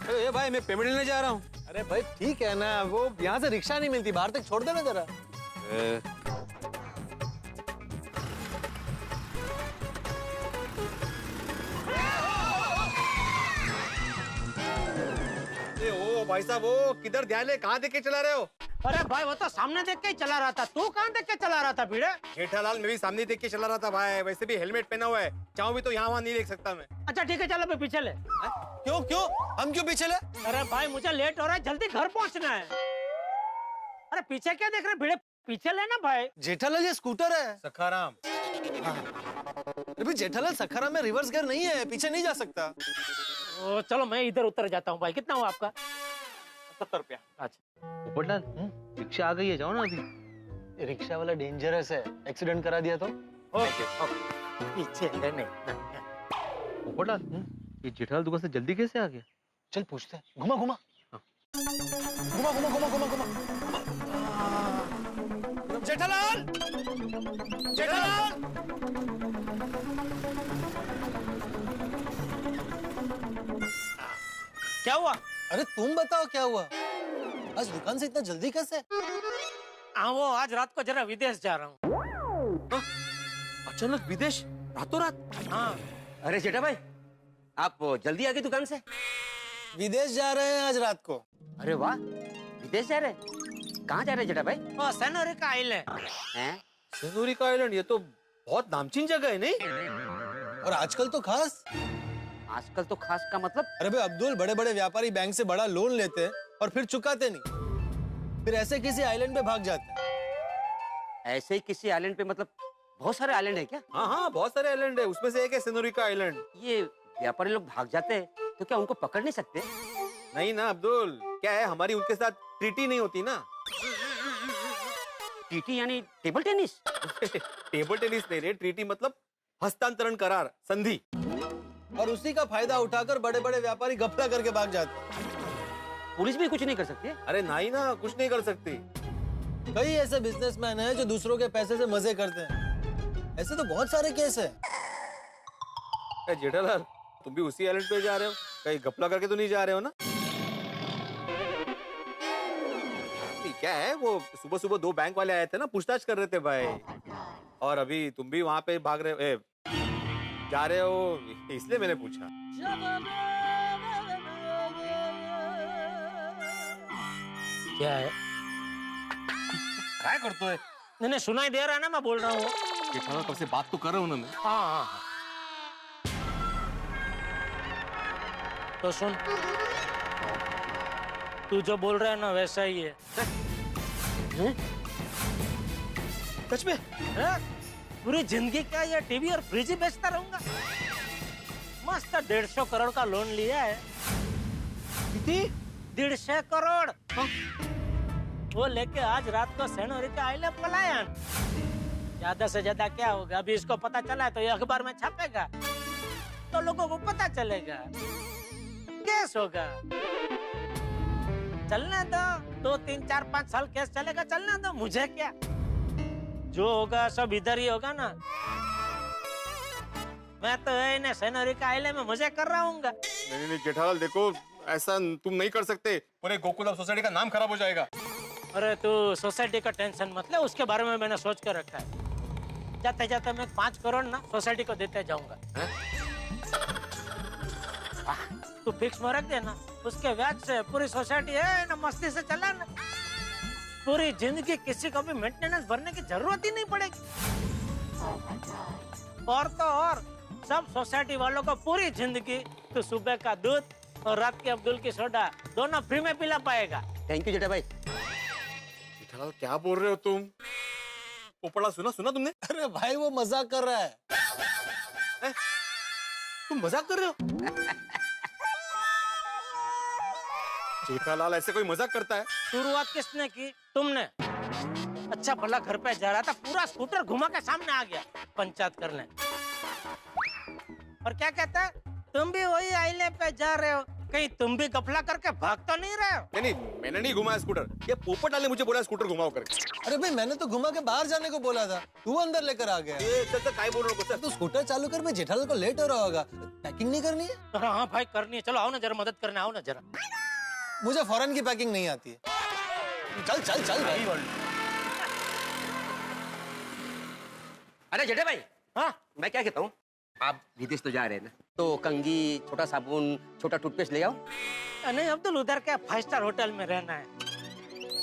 S3: अरे भाई मैं पेमेंट लेने जा रहा हूँ।
S5: अरे भाई ठीक है ना, वो यहाँ से रिक्शा नहीं मिलती, बाहर तक छोड़ देना जरा।
S3: ओ भाई साहब, वो किधर ध्यान ले, कहाँ देख के चला रहे हो?
S1: अरे भाई वो तो सामने देख के ही चला रहा था, तू कहाँ देख के चला रहा था भिड़े?
S3: जेठालाल मैं भी सामने देख के चला रहा था भाई, वैसे भी हेलमेट पहना हुआ है, चाहूं भी तो यहाँ वहाँ नहीं देख सकता मैं।
S1: अच्छा ठीक है, चलो मैं पीछे ले।
S5: क्यों हम क्यों पीछे ले?
S1: अरे भाई मुझे लेट हो रहा है, जल्दी घर पहुँचना है। अरे पीछे क्या देख रहे भिड़े, पीछे लेना भाई।
S5: जेठालाल ये स्कूटर है। सखाराम। अरे जेठालाल सखाराम में रिवर्स गियर नहीं है, पीछे नहीं जा सकता।
S1: ओ, चलो मैं इधर उतर जाता हूँ भाई। कितना हुआ आपका?
S8: 70 रुपया।
S1: अच्छा
S5: पोपटलाल, रिक्शा आ गई है, जाओ ना अभी। रिक्शा वाला डेंजरस है, एक्सीडेंट करा दिया तो।
S1: पीछे लेने।
S5: पोपटलाल, ये जेठालाल दुकान से जल्दी कैसे आ गया? चल पूछते हैं। घुमा घुमा जेठालाल,
S1: क्या हुआ?
S5: अरे तुम बताओ क्या हुआ? आज दुकान से इतना जल्दी कैसे?
S1: हाँ वो आज रात को जरा विदेश जा रहा हूँ।
S3: अचानक विदेश रातों रात?
S1: हाँ।
S7: अरे जेठा भाई आप जल्दी आ गए दुकान से?
S5: विदेश जा रहे हैं आज रात को।
S7: अरे वाह, विदेश जा रहे? कहाँ जा रहे जेठा भाई?
S1: ओ सेनोरिका आइलैंड।
S7: हैं?
S3: सेनोरिका आइलैंड, ये तो बहुत नामचीन जगह है नहीं?
S5: और आजकल तो खास।
S7: आजकल तो खास का मतलब?
S5: अरे भाई अब्दुल, बड़े बड़े व्यापारी बैंक से बड़ा लोन लेते हैं और फिर चुकाते नहीं, फिर ऐसे किसी आइलैंड पे भाग जाते हैं।
S7: ऐसे ही किसी आइलैंड पे मतलब बहुत सारे आइलैंड है क्या?
S3: हाँ हाँ, बहुत सारे आइलैंड है, उसमें से एक है सेनोरिका आइलैंड।
S7: ये व्यापारी लोग भाग जाते हैं तो क्या उनको पकड़ नहीं सकते?
S3: नहीं ना अब्दुल, क्या है, हमारी उनके साथ ट्रीटी नहीं होती ना।
S7: टीटी यानी टेबल टेनिस?
S3: टेबल टेनिस नहीं रे, ट्रीटी मतलब हस्तांतरण करार, संधि।
S5: और उसी का फायदा उठाकर बड़े बड़े व्यापारी घपला करके भाग जाते हैं।
S7: पुलिस भी कुछ नहीं कर सकती?
S3: अरे नहीं ना, कुछ नहीं कर सकती।
S5: कई ऐसे बिजनेसमैन हैं जो दूसरों के पैसे से मजे करते हैं। ऐसे तो बहुत सारे केस हैं।
S3: जेठालाल, तुम भी उसी आइलैंड पे जा रहे हो? कहीं घपला करके तो नहीं जा रहे हो ना? क्या है, वो सुबह सुबह 2 बैंक वाले आए थे ना, पूछताछ कर रहे थे भाई। और अभी तुम भी वहां पे भाग रहे हो, जा रहे हो, इसलिए मैंने पूछा।
S1: क्या है?
S3: क्या करते हो?
S1: नहीं सुनाई दे रहा है ना, मैं बोल रहा हूँ।
S3: जेठालाल, कब से बात तो कर रहा हूँ ना मैं।
S1: हाँ। तो सुन, तू जो बोल रहा है ना वैसा ही है।
S3: सच में?
S1: पूरी जिंदगी क्या ये टीवी और फ्रिज ही बेचता रहूंगा? मस्त 150 करोड़ का लोन लिया है।
S3: कितनी?
S1: 150 करोड़। वो लेके आज रात को सेनोरिका आइलैंड पलायन। ज्यादा से ज्यादा क्या होगा, अभी इसको पता चला है तो ये अखबार में छापेगा, तो लोगों को पता चलेगा, केस होगा। चलने दो, 2, 3, 4, 5 साल केस चलेगा, चलने दो, मुझे क्या। जो होगा सब इधर ही होगा ना। मैं तो है सेनोरिका आइलैंड में मजे कर रहा हूँ।
S3: नहीं जेठालाल, देखो ऐसा तुम नहीं कर सकते, पूरे गोकुलम सोसाइटी का नाम खराब हो जाएगा।
S1: अरे तू सोसाइटी का टेंशन मत ले, उसके बारे में मैंने सोच कर रखा है। जाते जाते मैं 5 करोड़ ना सोसाइटी को देते जाऊंगा। तू फिक्स में रख देना, उसके ब्याज से पूरी सोसाइटी है ना मस्ती से चला ना। पूरी जिंदगी किसी को भी मेंटेनेंस भरने की जरूरत ही नहीं पड़ेगी। और तो और सब सोसाइटी वालों को पूरी जिंदगी तो सुबह का दूध और रात के अब्दुल की सोडा दोनों फ्री में पिला पाएगा।
S7: थैंक यू जेठा भाई।
S3: जेठालाल, क्या बोल रहे हो तुम? पोपड़ा सुना तुमने?
S5: अरे भाई वो मजाक कर रहा है।
S3: तुम मजाक कर रहे हो? जेठालाल, ऐसे कोई मजाक करता है?
S1: शुरुआत किसने की? तुमने। अच्छा भला घर पे जा रहा था, पूरा स्कूटर घुमा के सामने आ गया पंचायत करने। और क्या कहता है, तुम भी वही आइलैंड पे जा रहे हो, कहीं तुम भी गफला करके भाग तो नहीं रहे हो?
S3: नहीं, मैंने नहीं घुमाया स्कूटर, ये पोपट ने मुझे बोला स्कूटर घुमाओ करके।
S5: अरे भाई मैंने तो घुमा के बाहर जाने को बोला था, तू अंदर लेकर आ गया।
S3: चल काय बोल रहे हो?
S5: तू स्कूटर चालू कर, मैं जेठालाल को लेट हो रहा होगा। पैकिंग नहीं करनी है?
S1: हाँ भाई करनी है, चलो आओ ना जरा मदद करने, आओ ना जरा।
S5: मुझे फॉरेन की पैकिंग नहीं आती है। चल चल चल भाई।
S7: अरे जेठा भाई,
S1: हाँ
S7: मैं क्या कहता हूँ, आप विदेश तो जा रहे हैं ना, तो कंघी, छोटा साबुन, छोटा टूथपेस्ट ले आओ।
S1: नहीं अब्दुल, उधर क्या 5 स्टार होटल में रहना है,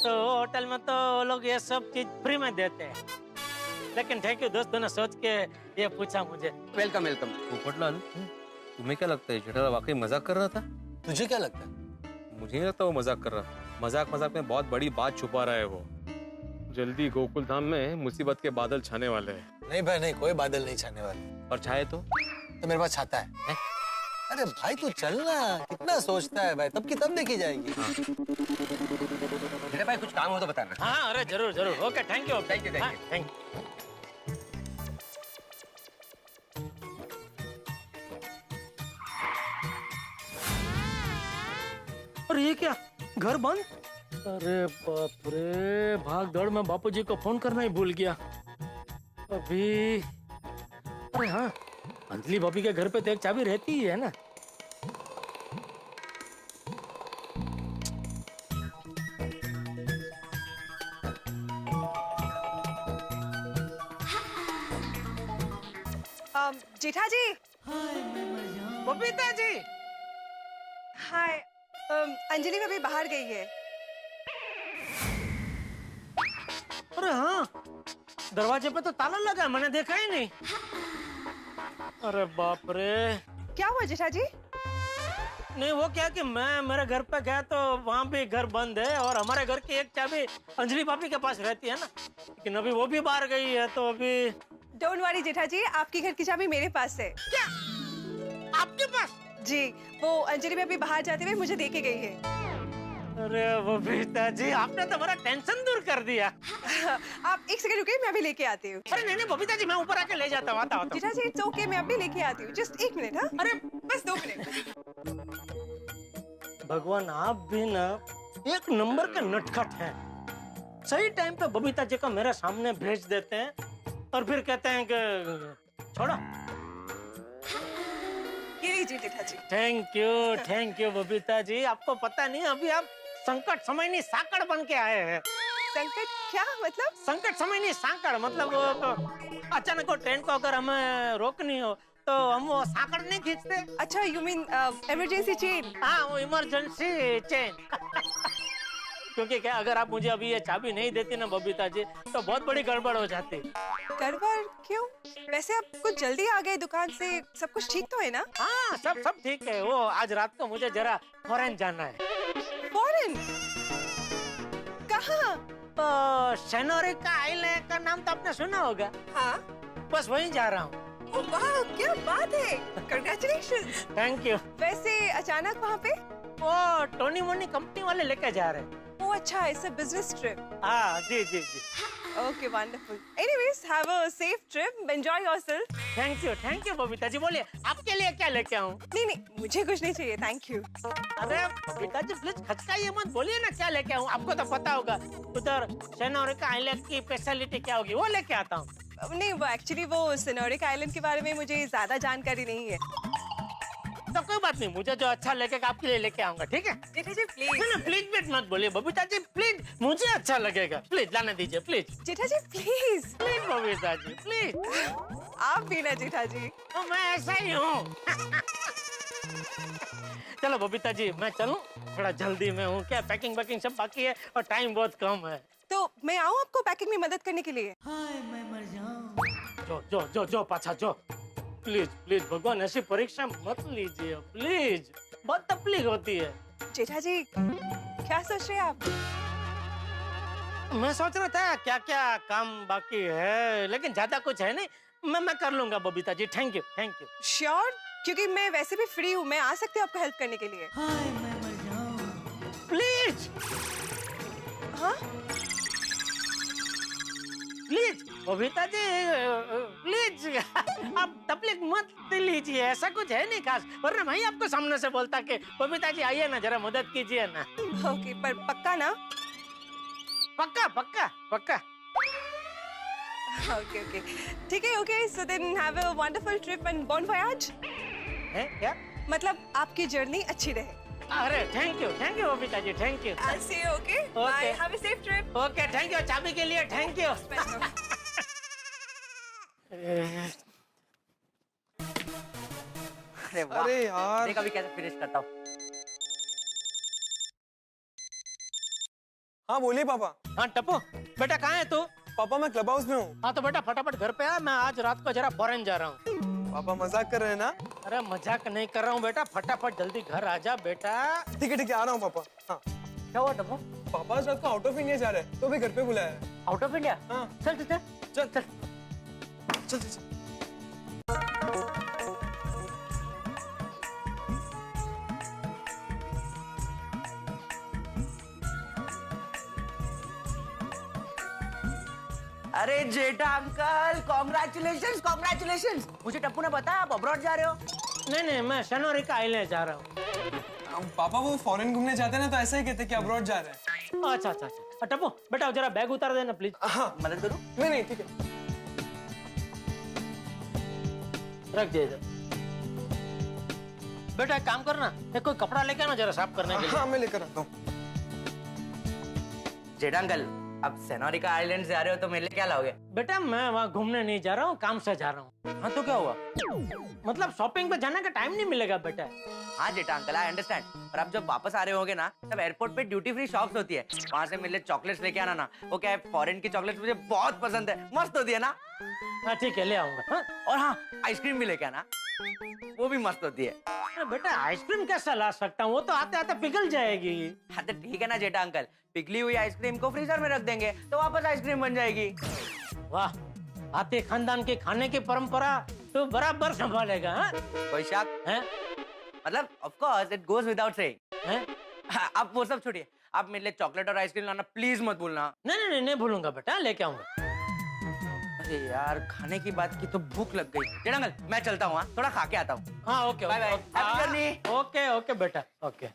S1: तो होटल में तो लोग ये सब चीज फ्री में देते हैं। लेकिन थैंक यू दोस्तों ने सोच के ये पूछा मुझे।
S7: Welcome welcome.
S3: पोपटलाल, तुम्हें क्या लगता है जेठालाल वाकई मजाक कर रहा था?
S5: तुझे क्या लगता है?
S3: मुझे नहीं लगता वो मजाक कर रहा। मजाक में बहुत बड़ी बात छुपा रहा है वो। जल्दी गोकुल धाम में मुसीबत के बादल छाने वाले हैं।
S5: नहीं भाई नहीं, कोई बादल नहीं छाने वाले।
S3: और छाए तो
S5: मेरे पास छाता है। अरे भाई तू चलना, कितना सोचता है भाई, तब की तब देखी जाएगी।
S7: जेठा भाई कुछ काम हो तो बताना।
S1: हाँ अरे जरूर जरूर। Okay thank you
S7: thank you
S1: thank you. और ये क्या, घर बंद? अरे बाप रे, भाग दौड़ में बापूजी को फोन करना ही भूल गया अभी। अरे हाँ, अंजलि भाभी के घर पे तो एक चाबी रहती ही है ना।
S12: जेठा जी,
S1: बबीता जी।
S12: हाय, अंजलि अभी बाहर गई है।
S1: अरे हाँ, दरवाजे पे तो ताला लगा है, मैंने देखा ही नहीं। अरे बाप रे।
S12: क्या हुआ जेठा जी?
S1: नहीं वो क्या कि मैं मेरे घर पे गया तो वहाँ भी घर बंद है और हमारे घर की एक चाबी अंजलि भाभी के पास रहती है ना, लेकिन अभी वो भी बाहर गई है तो अभी।
S12: डोंट वरी जेठा जी, आपकी घर की चाबी मेरे पास है।
S1: क्या आपके पास?
S12: जी, वो अंजलि भी अभी बाहर जाते हुए मुझे दे के गई है।
S1: अरे बबीता जी, आपने तो मेरा टेंशन दूर कर दिया।
S12: आप एक सेकंड रुकिए, मैं अभी लेके आती हूँ।
S1: अरे नहीं बबीता जी, मैं ऊपर आके ले जाता हूँ। आता हूँ
S12: जेठा जी, इट्स ओके, मैं अभी लेके आती हूँ। Just 1 minute. हाँ,
S1: अरे
S12: बस 2 मिनट।
S1: भगवान, आप भी ना एक नंबर के नटखट हैं। सही टाइम पे बबीता जी को मेरे सामने भेज देते हैं और फिर कहते हैं कि छोड़ो।
S12: ये लीजिए जेठा जी।
S1: थैंक यू बबीता जी। आपको पता नहीं, अभी आप संकट समय नहीं साकड़ बन के आए हैं।
S12: संकट क्या मतलब?
S1: संकट समय नहीं साकड़ मतलब वो तो अचानक वो ट्रेन को अगर हमें रोकनी हो तो हम वो साकड़ नहीं खींचते।
S12: अच्छा, यू मीन इमरजेंसी चेन?
S1: हाँ, वो इमरजेंसी चेन। क्योंकि क्या, अगर आप मुझे अभी ये चाबी नहीं देती ना बबीता जी, तो बहुत बड़ी गड़बड़ हो जाती।
S12: गड़बड़ क्यों? वैसे आप कुछ जल्दी आ गए दुकान से, सब कुछ ठीक तो है ना?
S1: हाँ, सब ठीक है। वो आज रात को मुझे जरा फॉरेन जाना है।
S12: फॉरेन? कहाँ?
S1: सेनोरिका आइलैंड का नाम तो आपने सुना होगा।
S12: हाँ,
S1: बस वहीं जा रहा हूँ।
S12: वाह, क्या बात है, कांग्रेचुलेशंस।
S1: Thank you.
S12: वैसे अचानक वहाँ पे?
S1: वो टोनी मोनी कंपनी वाले लेकर जा रहे हैं।
S12: ओह अच्छा, इट्स अ बिजनेस ट्रिप।
S1: हाँ जी।
S12: Okay, wonderful. Anyways, have a safe trip, enjoy yourself.
S1: Thank you Babita ji. बोलिए, आपके लिए क्या लेके आऊँ?
S12: नहीं, मुझे कुछ नहीं चाहिए, थैंक यू।
S1: अरे बबीता जी, प्लीज खचकाइए मत, बोलिए ना क्या लेके आऊँ। आपको तो पता होगा उधर सेनोरिका आइलैंड की स्पेशलिटी क्या होगी, वो लेके आता हूँ।
S12: नहीं, वो एक्चुअली वो सेनोरिका आइलैंड के बारे में मुझे ज्यादा जानकारी नहीं है।
S1: तो कोई बात नहीं, मुझे जो अच्छा लगेगा आपके लिए लेके आऊंगा, ठीक है?
S12: जेठा जी प्लीज।
S1: नहीं, प्लीज मत बोलिए बबीता जी, प्लीज। मुझे अच्छा लगेगा, प्लीज लाने दीजिए, please.
S12: Jetha ji please.
S1: Please Babita ji, please.
S12: आप भी ना जेठा जी।
S1: तो मैं ऐसा ही हूँ। चलो बबीता जी, मैं चलूं? थोड़ा जल्दी में हूँ। क्या पैकिंग सब बाकी है और टाइम बहुत कम है।
S12: तो मैं आऊँ आपको पैकिंग में मदद करने के लिए?
S1: हाय, मैं मर जाऊं। जो पाछा जो। प्लीज भगवान, ऐसी परीक्षा मत लीजिए प्लीज, बहुत तकलीफ होती है।
S12: जेठा जी, क्या सोच रहे हैं आप?
S1: मैं सोच रहा था क्या क्या काम बाकी है, लेकिन ज्यादा कुछ है नहीं। मैं कर लूंगा Babita ji. Thank you.
S12: Sure? क्योंकि मैं वैसे भी फ्री हूँ, मैं आ सकती हूँ आपको हेल्प करने के लिए।
S1: हाय, मैं मर जाऊं। प्लीज।
S12: हाँ,
S1: प्लीज बबीता जी, प्लीज आप तकलीफ मत लीजिए, ऐसा कुछ है नहीं खास, वरना मैं आपको सामने से बोलता कि बबीता जी आइए ना, जरा मदद कीजिए ना।
S12: ओके, पर पक्का ना?
S1: पक्का।
S12: ओके, ठीक है। Okay, so then have a wonderful trip and bon voyage.
S1: है क्या?
S12: मतलब आपकी जर्नी अच्छी रहे।
S1: अरे thank you Babita ji, thank you.
S12: I'll see you, okay? Bye. Have a safe trip.
S1: Okay, thank you चाबी के लिए, थैंक यू।
S5: अरे यार,
S1: देख अभी कैसे फिनिश करता हूँ।
S5: हाँ बोलिए पापा।
S1: हाँ टप्पू, बेटा कहाँ है तू?
S5: पापा मैं क्लब हाउस में हूँ।
S1: हाँ तो बेटा फटाफट घर पे आ, मैं आज रात को जरा फॉरेन जा रहा हूँ।
S5: पापा मजाक कर रहे हैं ना?
S1: अरे मजाक नहीं कर रहा हूँ बेटा, फटाफट जल्दी घर आ जा बेटा।
S5: ठीक है आ रहा हूँ पापा। हाँ
S1: क्या हुआ टप्पू?
S5: पापा आज रात को आउट ऑफ इंडिया जा रहे हैं, तो भी घर पे बुलाया है।
S1: Out of India?
S5: हाँ
S1: चल।
S13: अरे जेठा अंकल, कॉन्ग्रेचुलेशंस। मुझे टप्पू ने बताया आप अब्रॉड जा रहे हो।
S1: नहीं, मैं सेनोरिका आइलैंड जा रहा हूँ।
S5: पापा वो फॉरेन घूमने जाते हैं ना, तो ऐसा ही कहते हैं कि अब्रॉड जा रहे हैं।
S1: अच्छा। टप्पू बेटा जरा बैग उतार देना प्लीज।
S5: हाँ
S13: मदद करूँ?
S5: नहीं ठीक है,
S1: रख दे इधर। बेटा एक काम करना, एक कोई कपड़ा लेके आना जरा साफ करने के लिए।
S5: हाँ मैं लेकर आता हूँ।
S13: जेठा अंकल, अब सेनोरिका आइलैंड जा रहे हो तो मेरे लिए क्या लाओगे?
S1: बेटा मैं वहाँ घूमने नहीं जा रहा हूँ, काम से जा रहा हूँ। हाँ तो क्या हुआ? मतलब शॉपिंग पे जाने का टाइम नहीं मिलेगा बेटा।
S13: हाँ जेठा अंकल, आई अंडरस्टैंड, पर अब जब वापस आ रहे होगे ना, तब एयरपोर्ट पे ड्यूटी फ्री शॉप्स होती है, वहाँ से मेरे लिए चॉकलेट्स लेके आना ना। वो क्या है, फॉरेन की चॉकलेट्स मुझे बहुत पसंद है, मस्त होती है ना।
S1: हाँ ठीक है, ले आऊंगा। हाँ?
S13: और हाँ, आइसक्रीम भी लेके आना, वो भी मस्त होती है।
S1: अरे बेटा आइसक्रीम कैसा ला सकता हूँ, वो तो आते आते पिघल जाएगी।
S13: हाँ तो ठीक है ना जेठा अंकल, पिघली हुई आइसक्रीम को फ्रीजर में रख देंगे तो वापस आइसक्रीम बन जाएगी।
S1: वाह, आते खानदान के खाने की परंपरा तो बराबर संभालेगा। हाँ?
S13: कोई शक है? मतलब of course it goes without saying. आप वो सब छोड़िए, आप मेरे लिए चॉकलेट और आइसक्रीम लाना प्लीज मत भूलना।
S1: नहीं भूलूंगा बेटा, लेके आऊंगा।
S13: अरे यार, खाने की बात की तो भूख लग गई। जेठा अंकल मैं चलता हूँ, थोड़ा खा के आता हूँ।
S1: हाँ okay
S13: bye bye, happy journey.
S1: Okay okay बेटा, ओके।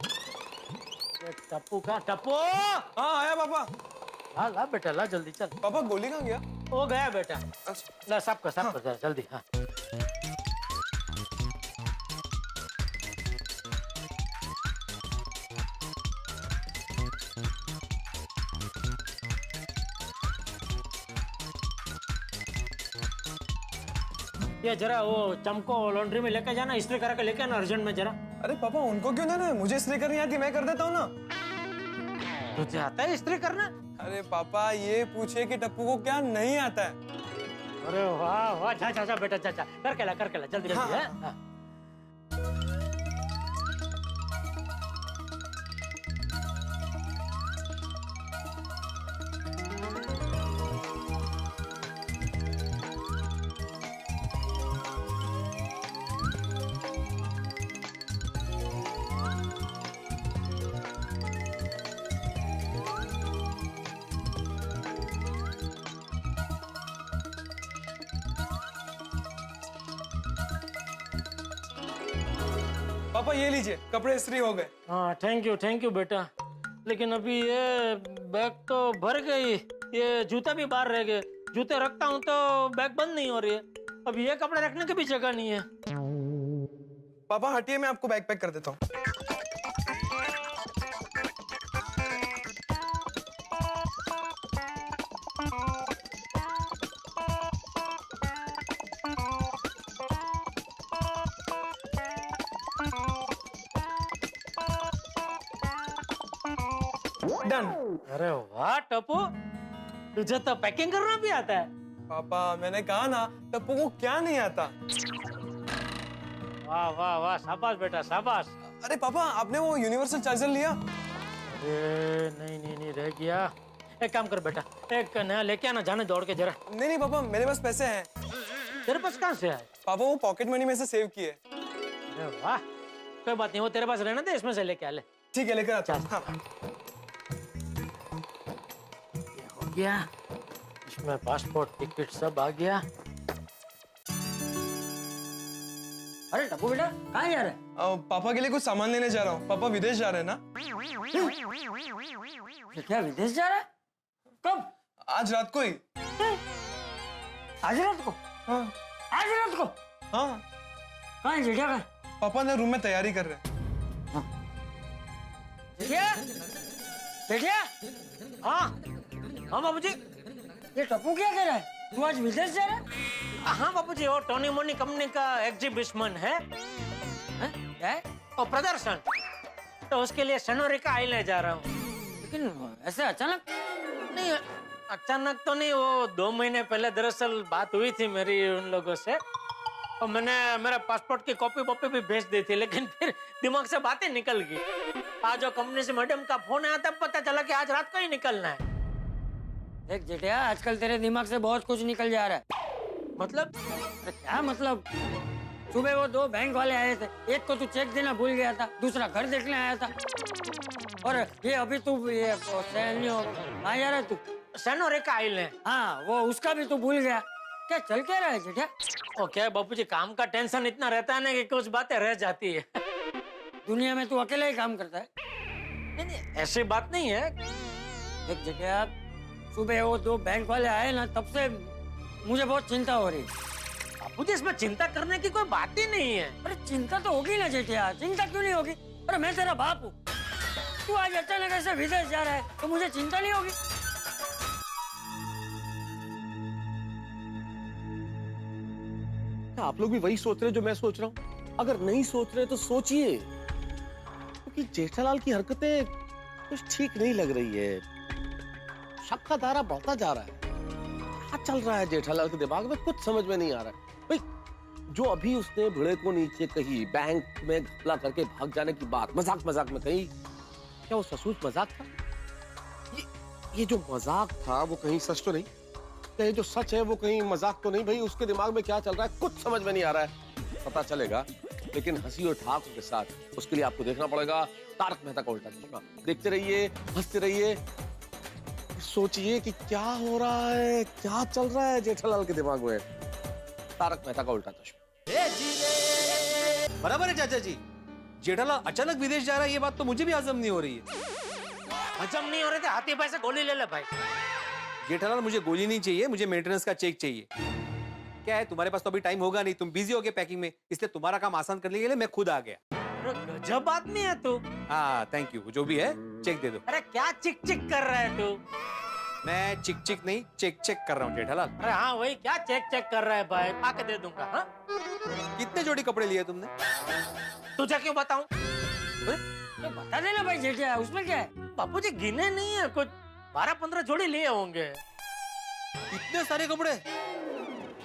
S1: टप्पू का टप्पू।
S5: हाँ आया पापा।
S1: ला ला बेटा ला, जल्दी चल।
S5: पापा गोली कहाँ गया?
S1: वो गया बेटा। ला साफ कर जल्दी। हाँ ये जरा वो चमको लॉन्ड्री में लेके जाना, इस्त्री करा के लेके आना अर्जेंट में जरा।
S5: अरे पापा उनको क्यों देना है, मुझे इस्त्री करनी आती, मैं कर देता हूँ ना।
S1: तुझे आता है इस्त्री करना?
S5: अरे पापा ये पूछे कि टप्पू को क्या नहीं आता है।
S1: अरे वाह वाह, जा बेटा जा, करके ला जल्दी। हाँ।
S5: पापा ये लीजिए, कपड़े इस्त्री हो गए।
S1: हाँ थैंक यू बेटा, लेकिन अभी ये बैग तो भर गई, ये जूता भी बाहर रह गए। जूते रखता हूँ तो बैग बंद नहीं हो रही है, अब ये कपड़े रखने की भी जगह नहीं है।
S5: पापा हटिए, मैं आपको बैग पैक कर देता हूँ। डन।
S1: अरे वाह टप्पू, तुझे तो पैकिंग करना भी आता है।
S5: पापा मैंने कहा ना, टप्पू को क्या नहीं आता।
S1: वाह वाह वाह, शाबाश बेटा शाबाश।
S5: अरे पापा आपने वो यूनिवर्सल चार्जर लिया?
S1: अरे नहीं रह गया। एक काम कर बेटा, एक नया लेके आना, जाने दौड़ के जरा।
S5: नहीं पापा, मेरे पास पैसे हैं।
S1: तेरे पास कहाँ से आए?
S5: पापा वो पॉकेट मनी में से सेव किए।
S1: अरे वाह, कोई बात नहीं, वो तेरे पास रहना दे, इसमें से लेके आ ले।
S5: ठीक है लेकर आता हूँ। हाँ।
S1: ये हो गया, इसमें पासपोर्ट टिकट सब आ गया।
S13: अरे टप्पू बेटा कहाँ जा रहे हैं?
S5: पापा के लिए कुछ सामान लेने जा रहा हूँ। पापा विदेश जा रहे हैं ना?
S13: क्या विदेश जा रहा है? कब?
S5: आज रात को ही।
S13: आज रात को?
S5: हाँ।
S13: आज रात को?
S5: हाँ।
S13: कहाँ है जेठा?
S5: पापा ने रूम में तैयारी कर रहे हैं।
S1: हाँ बाबूजी।
S13: ये टप्पू क्या कर रहा है? तू आज विदेश जा रहा है?
S1: हाँ बाबूजी, और टोनी मोनी कंपनी का एग्जीबिशन है। क्या है? और प्रदर्शन, तो उसके लिए सेनोरिका आइलैंड जा रहा हूँ।
S13: लेकिन ऐसे अचानक?
S1: नहीं अचानक तो नहीं, वो 2 महीने पहले दरअसल बात हुई थी मेरी उन लोगों से, और मैंने मेरा पासपोर्ट की कॉपी भी भेज दी थी, लेकिन फिर दिमाग से बातें निकल गई। आज कंपनी से मैडम का फोन आया तब पता चला कि आज रात को ही निकलना है।
S13: देख जेठिया, आजकल तेरे दिमाग से बहुत कुछ निकल जा रहा है।
S1: मतलब?
S13: अरे क्या मतलब? सुबह वो 2 बैंक वाले आए थे, एक को तू चेक देना भूल गया था, दूसरा घर देखने आया था, और ये अभी तू ये कहाँ जा रहा है तू?
S1: सेनोरिका आइलैंड।
S13: हाँ वो उसका भी तू भूल गया। क्या चल क्या रहा है जेठिया?
S1: ओके बापूजी, काम का टेंशन इतना रहता है ना कि कुछ बातें रह जाती है।
S13: दुनिया में तू अकेला ही काम करता है?
S1: नहीं ऐसी बात नहीं है।
S13: देख जेठिया, सुबह वो 2 बैंक वाले आए ना, तब से मुझे बहुत चिंता हो रही।
S1: बापूजी इसमें चिंता करने की कोई बात ही नहीं है।
S13: अरे चिंता तो होगी ना जेठिया, चिंता क्यों नहीं होगी? अरे मैं तेरा बाप हूँ, तू आज अचानक ऐसे विदेश जा रहा है तो मुझे चिंता नहीं होगी?
S2: क्या आप लोग भी वही सोच रहे हो जो मैं सोच रहा हूँ? अगर नहीं सोच रहे तो सोचिए, क्योंकि जेठालाल की हरकतें कुछ ठीक नहीं लग रही है। शक का दायरा बढ़ता जा रहा है। क्या चल रहा है जेठालाल के दिमाग में, कुछ समझ में नहीं आ रहा है। भाई, जो अभी उसने भिड़े को नीचे कही, बैंक में घपला करके भाग जाने की बात मजाक मजाक में कही, क्या वो सचमुच मजाक था? ये जो मजाक था वो कहीं सच तो नहीं? क्या ये जो सच है वो कहीं मजाक तो नहीं? भाई, उसके दिमाग में क्या चल रहा है कुछ समझ में नहीं आ रहा है। पता चलेगा, लेकिन हंसी और ठाकुर के साथ। उसके लिए आपको देखना पड़ेगा तारक मेहता का उल्टा चश्मा। देखते रहिए, हंसते रहिए, सोचिए कि क्या हो रहा है, क्या चल रहा है जेठालाल के दिमाग में। तारक मेहता का उल्टा चश्मा।
S3: बराबर है चाचा जी, जेठालाल अचानक विदेश जा रहा है, ये बात तो मुझे भी हजम नहीं हो रही है।
S1: हजम नहीं हो रहे थे, हाथी भाई से गोली ले ले भाई।
S3: जेठालाल, मुझे गोली नहीं चाहिए, मुझे मेंटेनेंस का चेक चाहिए। क्या है, तुम्हारे पास तो अभी टाइम होगा नहीं, तुम बिजी हो गए पैकिंग में, इसलिए तुम्हारा काम आसान करने के लिए मैं खुद आ गया।
S1: अरे गजब आदमी है तू।
S3: हाँ, थैंक यू। जो भी है चेक दे दो।
S1: अरे क्या चिक चिक कर रहा है तू?
S3: मैं चिक चिक नहीं, चेक चेक कर रहा हूँ जेठालाल।
S1: अरे हाँ वही, क्या चेक चेक कर रहा है भाई? आके दे दूंगा। हाँ,
S3: कितने जोड़ी कपड़े लिए तुमने?
S1: तुझे क्यों बताऊं?
S13: तो बता देना भाई जेठिया, उसमें क्या है?
S1: बापूजी गिने नहीं है, कुछ 12-15 जोड़ी लिए होंगे।
S3: इतने सारे कपड़े?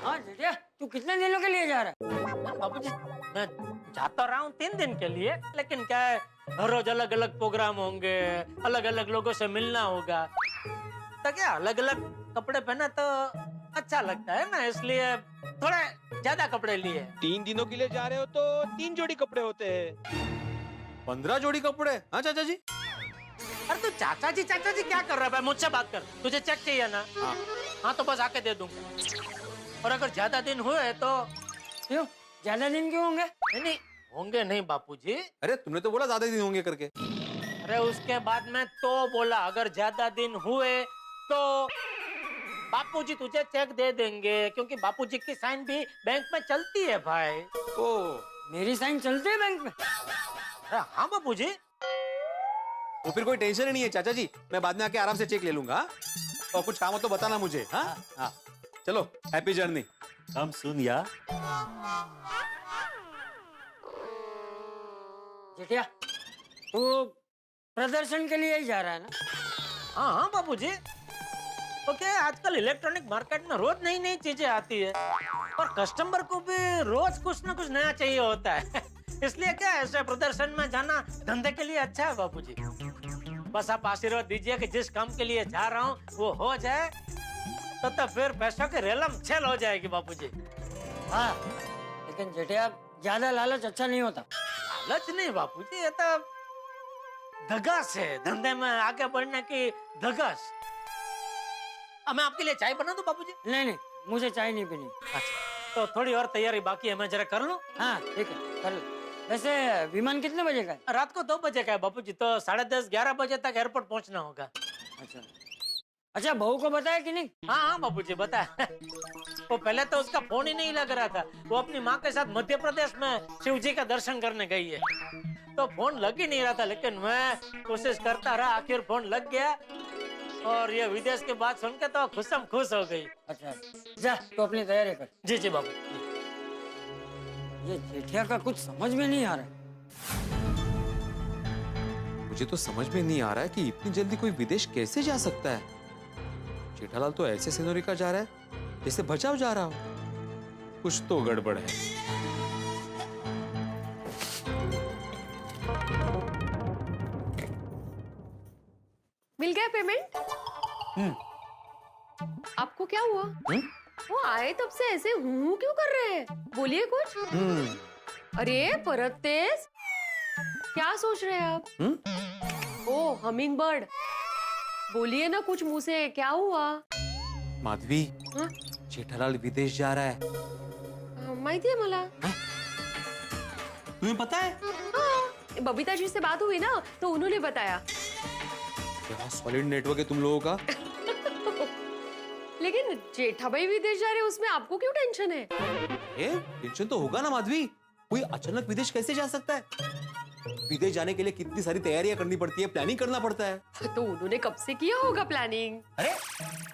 S13: हाँ जेठिया, तू कितने दिनों के लिए जा रहा है?
S1: बापूजी मैं जाता रहा हूँ 3 दिन के लिए, लेकिन क्या है, हर रोज अलग अलग प्रोग्राम होंगे, अलग अलग लोगों से मिलना होगा, तो क्या अलग अलग कपड़े पहना तो अच्छा लगता है ना, इसलिए थोड़ा ज्यादा कपड़े लिए।
S3: 3 दिनों के लिए जा रहे हो तो 3 जोड़ी कपड़े होते हैं। 15 जोड़ी कपड़े? हाँ चाचा जी।
S1: अरे तू चाचा जी क्या कर रहा है भाई? मुझसे बात कर। तुझे चेक चाहिए ना? हाँ तो बस आके दे दूंगा। और अगर ज्यादा दिन हुए तो?
S13: क्यों ज्यादा दिन क्यों होंगे?
S1: नहीं होंगे नहीं बापूजी।
S3: अरे तुमने तो बोला ज्यादा दिन होंगे करके।
S1: अरे उसके बाद में तो बोला अगर ज्यादा दिन हुए तो बापूजी तुझे चेक दे देंगे, क्योंकि बापूजी की साइन भी बैंक में चलती है भाई।
S3: ओ,
S13: मेरी साइन चलती है बैंक में?
S1: अरे हाँ बापूजी।
S3: तो फिर कोई टेंशन ही नहीं है चाचा जी, मैं बाद में आके आराम से चेक ले लूंगा। और कुछ काम हो तो बताना मुझे। हाँ हाँ, चलो हैप्पी जर्नी।
S14: हम सुन या
S13: जेठिया, तू प्रदर्शन के लिए ही जा रहा है ना?
S1: हाँ हाँ बापूजी। ओके, आजकल इलेक्ट्रॉनिक मार्केट में रोज नई नई चीजें आती है और कस्टमर को भी रोज कुछ ना कुछ नया चाहिए होता है। इसलिए क्या ऐसे प्रदर्शन में जाना धंधे के लिए अच्छा है बापूजी। बस आप आशीर्वाद दीजिए कि जिस काम के लिए जा रहा हूँ वो हो जाए, तो फिर पैसों की रेलम छेल हो जाएगी बापूजी।
S13: हाँ, लेकिन जेठिया ज्यादा लालच अच्छा नहीं होता।
S1: लालच नहीं बापूजी, ये तो धगस है, धंधे में आगे बढ़ने की धगस। अब मैं आपके लिए चाय बना दूं बापूजी?
S13: नहीं नहीं, मुझे चाय नहीं पीनी।
S1: अच्छा, तो थोड़ी और तैयारी बाकी है, मैं जरा कर लूं?
S13: हाँ ठीक है, कर लो। वैसे विमान कितने बजे का है?
S1: रात को 2 बजे का है बापूजी, तो 10:30-11 बजे तक एयरपोर्ट पहुंचना होगा।
S13: अच्छा अच्छा, बहू को बताया कि नहीं?
S1: हाँ हाँ बापूजी बताया। वो पहले तो उसका फोन ही नहीं लग रहा था, वो अपनी माँ के साथ मध्य प्रदेश में शिव जी का दर्शन करने गई है, तो फोन लग ही नहीं रहा था, लेकिन मैं कोशिश करता रहा, आखिर फोन लग गया और ये विदेश की बात सुन के तो खुश हो गई।
S13: अच्छा, जा तो अपनी तैयारी कर।
S1: जी जी बाबू।
S13: ये जेठिया का कुछ समझ में नहीं आ रहा है।
S3: मुझे तो समझ में नहीं आ रहा है कि इतनी जल्दी कोई विदेश कैसे जा सकता है। जेठालाल तो ऐसे सेनोरिका जा रहा है जैसे बचाव जा रहा हो। कुछ तो गड़बड़ है।
S11: मिल गया पेमेंट? आपको क्या हुआ? वो आए तब से ऐसे हूँ क्यों कर रहे हैं? बोलिए कुछ। अरे परत तेज, क्या सोच रहे हैं आप? ओ हमिंग बर्ड, बोलिए ना कुछ मुंह से, क्या हुआ?
S3: माधवी, जेठालाल विदेश जा रहा है।
S11: माहिती है मला।
S3: तुम्हें पता है?
S11: हाँ, बबीता जी से बात हुई ना, तो उन्होंने बताया।
S3: क्या सॉलिड नेटवर्क है तुम लोगों का।
S11: लेकिन जेठा भाई विदेश जा रहे हैं, उसमें आपको क्यों टेंशन है?
S3: टेंशन तो होगा ना माधवी, कोई अचानक विदेश कैसे जा सकता है? विदेश जाने के लिए कितनी सारी तैयारियां करनी पड़ती है, प्लानिंग करना पड़ता है।
S11: तो उन्होंने कब से किया होगा प्लानिंग?
S3: अरे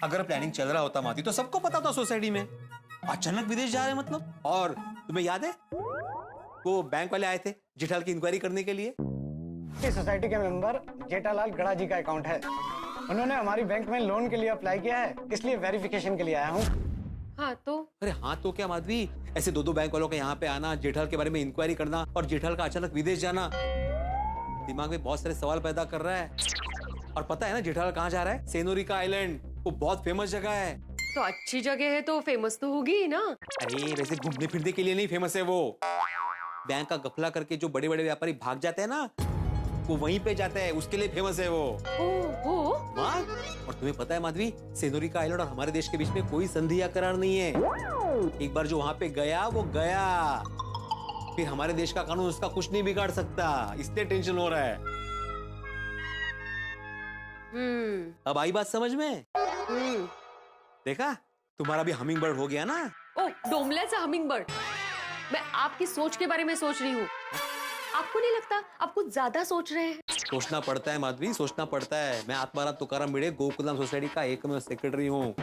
S3: अगर प्लानिंग चल रहा होता माधवी तो सबको पता था सोसाइटी में। अचानक विदेश जा रहे हैं मतलब? और तुम्हें याद है वो बैंक वाले आए थे जेठालाल की इंक्वायरी करने के लिए?
S6: इस सोसाइटी के मेंबर जेठालाल गड़ा जी का अकाउंट है। उन्होंने हमारी बैंक में लोन के लिए अप्लाई किया है, इसलिए वेरिफिकेशन के लिए आया हूँ।
S11: हाँ तो?
S3: अरे हाँ तो क्या माधवी, ऐसे दो बैंक वालों के यहाँ पे आना, जेठालाल के बारे में इंक्वायरी करना और जेठालाल का अचानक विदेश जाना दिमाग में बहुत सारे सवाल पैदा कर रहा है। और पता है ना जेठालाल कहाँ जा रहा है? सेनोरिका आइलैंड, वो बहुत फेमस जगह है।
S11: तो अच्छी जगह है तो फेमस तो होगी ही ना।
S3: अरे वैसे घूमने फिरने के लिए नहीं फेमस है वो, बैंक का गफला करके जो बड़े बड़े व्यापारी भाग जाते हैं ना, वो वहीं पे जाते हैं, उसके लिए फेमस है वो। और तुम्हें पता है माधवी, सेनोरिका आइलैंड और हमारे देश के बीच में कोई संधि या करार नहीं है। एक बार जो वहां पे गया वो गया, फिर हमारे देश का कानून उसका कुछ नहीं बिगाड़ सकता, इसलिए टेंशन हो रहा है। अब आई बात समझ में? देखा, तुम्हारा भी हमिंग बर्ड हो गया ना।
S11: ओ डोमलेस हमिंग बर्ड। मैं आपकी सोच के बारे में सोच रही हूँ। आपको नहीं लगता आप कुछ ज्यादा सोच रहे हैं?
S3: सोचना पड़ता है माधवी, सोचना पड़ता है। मैं आत्माराम तुकाराम भिड़े गोकुलधाम सोसाइटी का एकमेव सेक्रेटरी हूँ।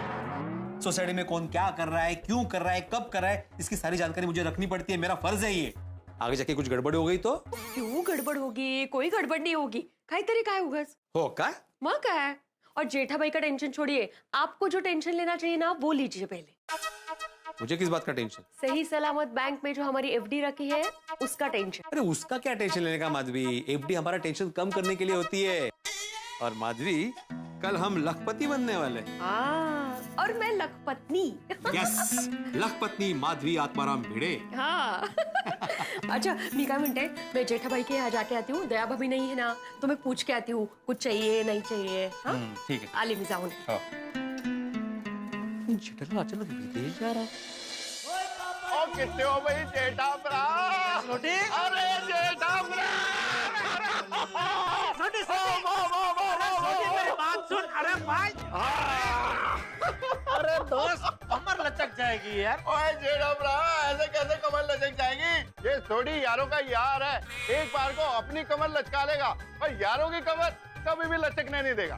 S3: सोसाइटी में कौन क्या कर रहा है, क्यों कर रहा है, कब कर रहा है, इसकी सारी जानकारी मुझे रखनी पड़ती है, मेरा फर्ज है ये। आगे जाके कुछ गड़बड़ हो गई तो?
S11: क्यों गड़बड़ होगी? कोई गड़बड़ नहीं होगी। काई तरीका है उगस
S3: हो का?
S11: माँ का है। और जेठा भाई का टेंशन छोड़िए, आपको जो टेंशन लेना चाहिए ना वो लीजिए पहले।
S3: मुझे किस बात का टेंशन?
S11: सही सलामत बैंक में जो हमारी एफडी रखी है उसका टेंशन।
S3: अरे उसका क्या टेंशन लेने का माधवी, एफडी हमारा टेंशन कम करने के लिए होती है। और माधवी, कल हम लखपति बनने वाले।
S11: और मैं लखपत्नी।
S3: यस, लखपत्नी माधवी आत्माराम भिड़े।
S11: हाँ। अच्छा मी काय म्हणते, मैं जेठा भाई के यहाँ जाके आती हूँ, दया भाभी नहीं है ना, तो मैं पूछ के आती हूँ कुछ चाहिए नहीं चाहिए। हाँ
S3: ठीक है,
S11: आली मी जाऊन।
S3: जेठालाल अचानक विदेश जा रहा है।
S4: ओ कितने हो भाई जेठा भरा? अरे जेठा भरा!
S1: मेरी बात सुन। अरे भाई, अरे दोस्त, कमर लचक जाएगी यार।
S4: ओए जेठा भरा, ऐसे कैसे कमर लचक जाएगी? ये थोड़ी यारों का यार है, एक बार को अपनी कमर लचका लेगा और यारों की कमर कभी भी लचकने नहीं देगा।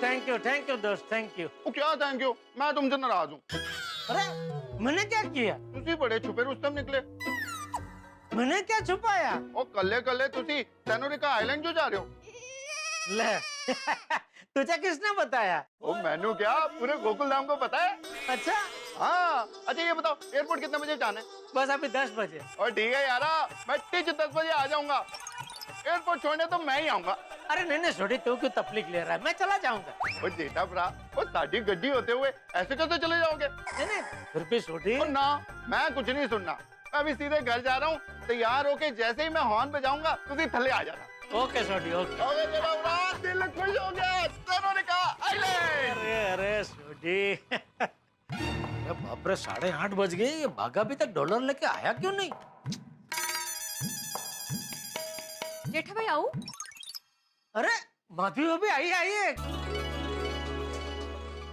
S1: थैंक यू दोस्त, थैंक यू।
S4: क्या थैंक यू? मैं तुमसे नाराज हूँ।
S1: अरे मैंने क्या किया?
S4: तुसी बड़े छुपे रुस्तम निकले।
S1: मैंने क्या छुपाया?
S4: ओ कल्ले कल्ले तुसी सेनोरिका आइलैंड जो जा रहे हो?
S1: ले तुझे किसने बताया?
S4: ओ मैनू क्या, पूरे गोकुलधाम को पता है।
S1: अच्छा
S4: हाँ। अच्छा ये बताओ, एयरपोर्ट कितने बजे जाना है?
S1: बस अभी 10 बजे।
S4: और ठीक है यारा, मैं टिच 10 बजे आ जाऊंगा। एयरपोर्ट छोड़ने तो मैं ही आऊंगा।
S1: अरे नहीं छोड़ी, तू क्यों तकलीफ ले रहा है, मैं चला जाऊंगा।
S4: ओ जेठा भरा, ओ साड़ी गड्डी होते हुए ऐसे कैसे चले जाओगे?
S1: नहीं फिर भी छोड़ी।
S4: ना, मैं कुछ नहीं सुनना। मैं अभी सीधे घर जा रहा हूँ, तैयार होके जैसे ही मैं हॉर्न बजाऊंगा तुसी थल्ले आ जाना।
S1: ओके छोड़ी, ओके।
S4: ओके जेठा भरा, दिल खुश हो गया। सेनोरिका आइलैंड।
S1: अरे छोड़ी। बाप रे, 8:30 बज गए, ये भागा भी तक डॉलर लेके आया क्यों नहीं?
S11: जेठा भाई आऊं?
S1: अरे माधवी भाभी आइए।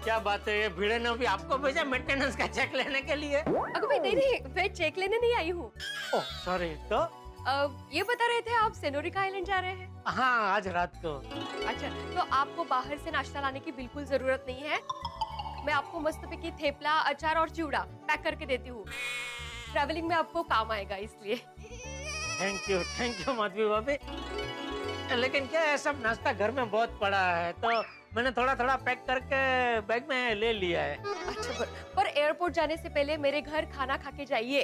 S1: क्या बात है, ये भिड़े ने भी आपको भेजा मेंटेनेंस का चेक लेने के लिए?
S11: अगर भाई नहीं, मैं चेक लेने नहीं आई हूँ।
S1: Oh sorry. तो
S11: ये बता रहे थे आप सेनोरिका आइलैंड जा रहे हैं?
S1: हाँ, आज रात को।
S11: अच्छा, तो आपको बाहर से नाश्ता लाने की बिल्कुल जरूरत नहीं है। मैं आपको मस्त पिकी थेपला, अचार और चिवड़ा पैक करके देती हूँ। ट्रैवलिंग में आपको काम आएगा इसलिए।
S1: थैंक यू माधवी भाभी। लेकिन क्या है, सब नाश्ता घर में बहुत पड़ा है, तो मैंने थोड़ा थोड़ा पैक करके बैग में ले लिया है।
S11: अच्छा, पर एयरपोर्ट जाने से पहले मेरे घर खाना खा के जाइए।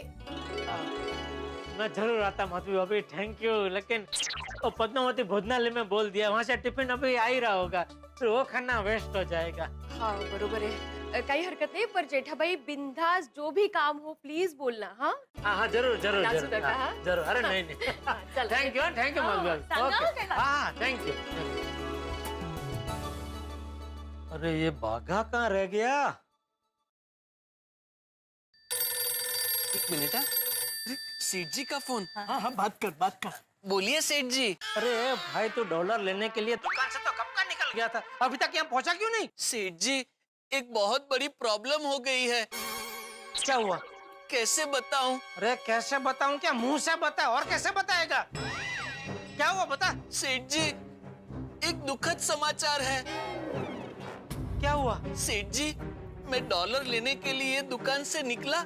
S1: मैं जरूर आता माधवी भाभी, थैंक यू। लेकिन वो पद्मावती भोजनालय में बोल दिया, वहाँ से टिफिन अभी आ ही रहा होगा, तो वो खाना वेस्ट हो जाएगा।
S11: हाँ बरोबर है, कई हरकत नहीं, पर जेठा भाई बिंदास जो भी काम हो प्लीज बोलना। हाँ
S1: हाँ जरूर। अरे नहीं। थैंक यू माधवी भाभी। ओके, हाँ थैंक यू। अरे ये बाघा कहाँ रह गया?
S10: एक मिनट। सेठ जी का फोन।
S9: हाँ बात कर।
S10: बोलिए सेठ जी।
S1: अरे भाई, तू डॉलर लेने के लिए दुकान से तो कब का निकल गया था, अभी तक यहाँ पहुँचा क्यों नहीं?
S10: सेठ जी, एक बहुत बड़ी प्रॉब्लम हो गई है।
S1: क्या हुआ?
S10: कैसे बताऊं?
S1: अरे कैसे बताऊं क्या, मुंह से बता। और कैसे बताएगा? क्या हुआ बता।
S10: सेठ जी, एक दुखद समाचार है।
S1: क्या हुआ?
S10: सेठ जी, मैं डॉलर लेने के लिए दुकान से निकला,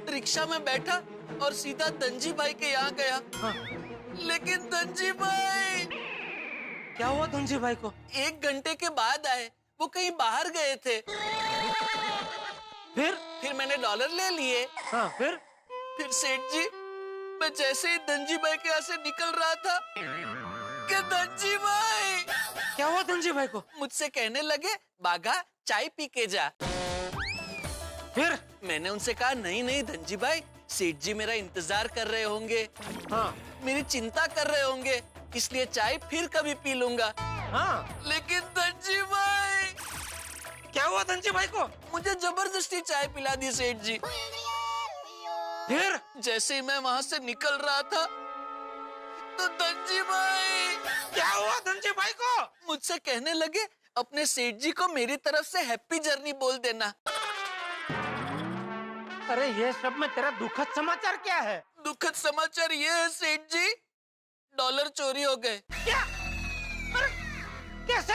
S10: रिक्शा में बैठा और सीधा धनजी भाई के यहाँ गया। लेकिन धनजी भाई,
S1: क्या हुआ धनजी भाई को?
S10: 1 घंटे के बाद आए, वो कहीं बाहर गए थे। फिर मैंने डॉलर ले लिए।
S1: हाँ, फिर
S10: सेठ जी, मैं जैसे ही धनजी भाई के यहाँ से निकल रहा था कि धनजी भाई,
S1: क्या हुआ धनजी भाई को?
S10: मुझसे कहने लगे, बागा चाय पी के जा।
S1: फिर
S10: मैंने उनसे कहा, नहीं नहीं धनजी भाई, सेठ जी मेरा इंतजार कर रहे होंगे,
S1: हाँ,
S10: मेरी चिंता कर रहे होंगे, इसलिए चाय फिर कभी पी लूंगा।
S1: हाँ,
S10: लेकिन धनजी भाई,
S1: क्या हुआ धनजी भाई को?
S10: मुझे जबरदस्ती चाय पिला दी सेठ जी।
S1: फिर
S10: जैसे ही मैं वहाँ से निकल रहा था तो धनजी भाई,
S1: क्या हुआ धनजी भाई को?
S10: मुझसे कहने लगे, अपने सेठ जी को मेरी तरफ से हैप्पी जर्नी बोल देना।
S1: अरे ये सब में तेरा दुखद समाचार क्या है?
S10: दुखद समाचार ये है सेठ जी, डॉलर चोरी हो गए।
S1: क्या? अरे कैसे?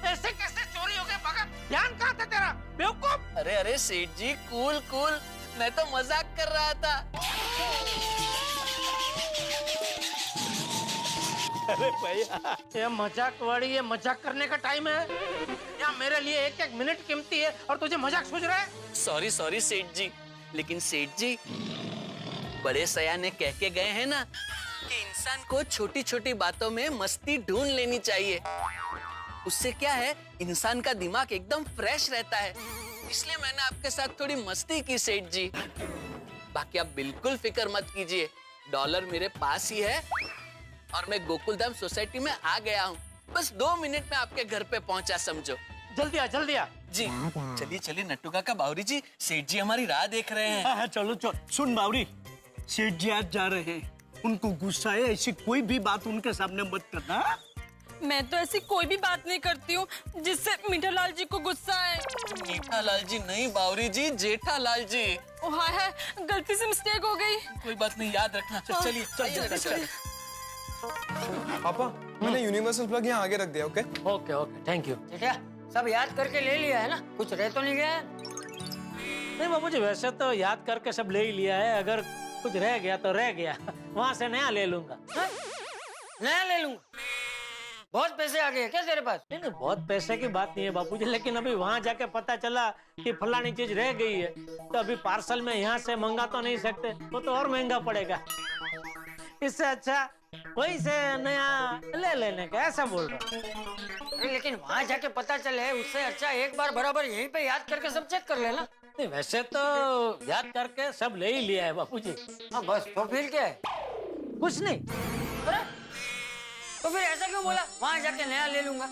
S1: ऐसे कैसे चोरी हो गए? बागा, ध्यान कहाँ था तेरा बेवकूफ?
S10: अरे सेठ जी, कूल, मैं तो मजाक कर रहा था।
S1: अरे भैया, ये मजाक करने का टाइम है या मेरे लिए 1-1 मिनट कीमती है और तुझे मजाक सूझ रहा है?
S10: सॉरी सेठ जी, लेकिन सेठ जी, बड़े सयाने कह के गए हैं ना कि इंसान को छोटी छोटी बातों में मस्ती ढूंढ लेनी चाहिए। उससे क्या है, इंसान का दिमाग एकदम फ्रेश रहता है। इसलिए मैंने आपके साथ थोड़ी मस्ती की सेठ जी। बाकी आप बिल्कुल फिक्र मत कीजिए, डॉलर मेरे पास ही है और मैं गोकुलधाम सोसाइटी में आ गया हूँ। बस 2 मिनट में आपके घर पे पहुँचा समझो।
S1: जल्दी आ
S10: जी। चलिए नट्टू काका, बावरी जी, सेठ जी हमारी राह देख रहे हैं।
S9: हाँ, चलो सुन बावरी, सेठ जी आज जा रहे हैं, उनको गुस्सा है, ऐसी कोई भी बात उनके सामने मत करना।
S14: मैं तो ऐसी कोई भी बात नहीं करती हूँ जिससे मीठालाल जी को गुस्सा है।
S10: मीठालाल जी नहीं बावरी जी, जेठालाल जी।
S14: ओह हाय, गलती से मिस्टेक हो गई।
S10: कोई बात नहीं, याद रखना। चलिए।
S15: पापा, मैंने यूनिवर्सल प्लग यहाँ आगे रख दिया।
S1: Okay, thank you.
S13: सब याद करके ले लिया है ना? कुछ रह तो नहीं गया है?
S1: नहीं बाबूजी, वैसे तो याद करके सब ले ही लिया है, अगर कुछ रह गया तो रह गया, वहाँ से नया ले लूंगा।
S13: नया ले लूंगा? बहुत पैसे आ गए क्या तेरे पास?
S1: नहीं, बहुत पैसे की बात नहीं है बाबूजी, लेकिन अभी वहाँ जाके पता चला कि फलानी चीज रह गई है, तो अभी पार्सल में यहाँ से मंगा तो नहीं सकते, वो तो और महंगा पड़ेगा। इससे अच्छा वही से नया ले लेने का, ऐसा बोल रहा।
S13: अरे लेकिन वहाँ जाके पता चले, उससे अच्छा एक बार बराबर यहीं पे याद करके सब चेक कर लेना।
S1: नहीं, वैसे तो याद करके सब ले ही लिया है बाबूजी।
S13: हाँ बस, तो फिर क्या है?
S1: कुछ नहीं।
S13: तो फिर ऐसा क्यों बोला, वहाँ जाके नया ले लूंगा?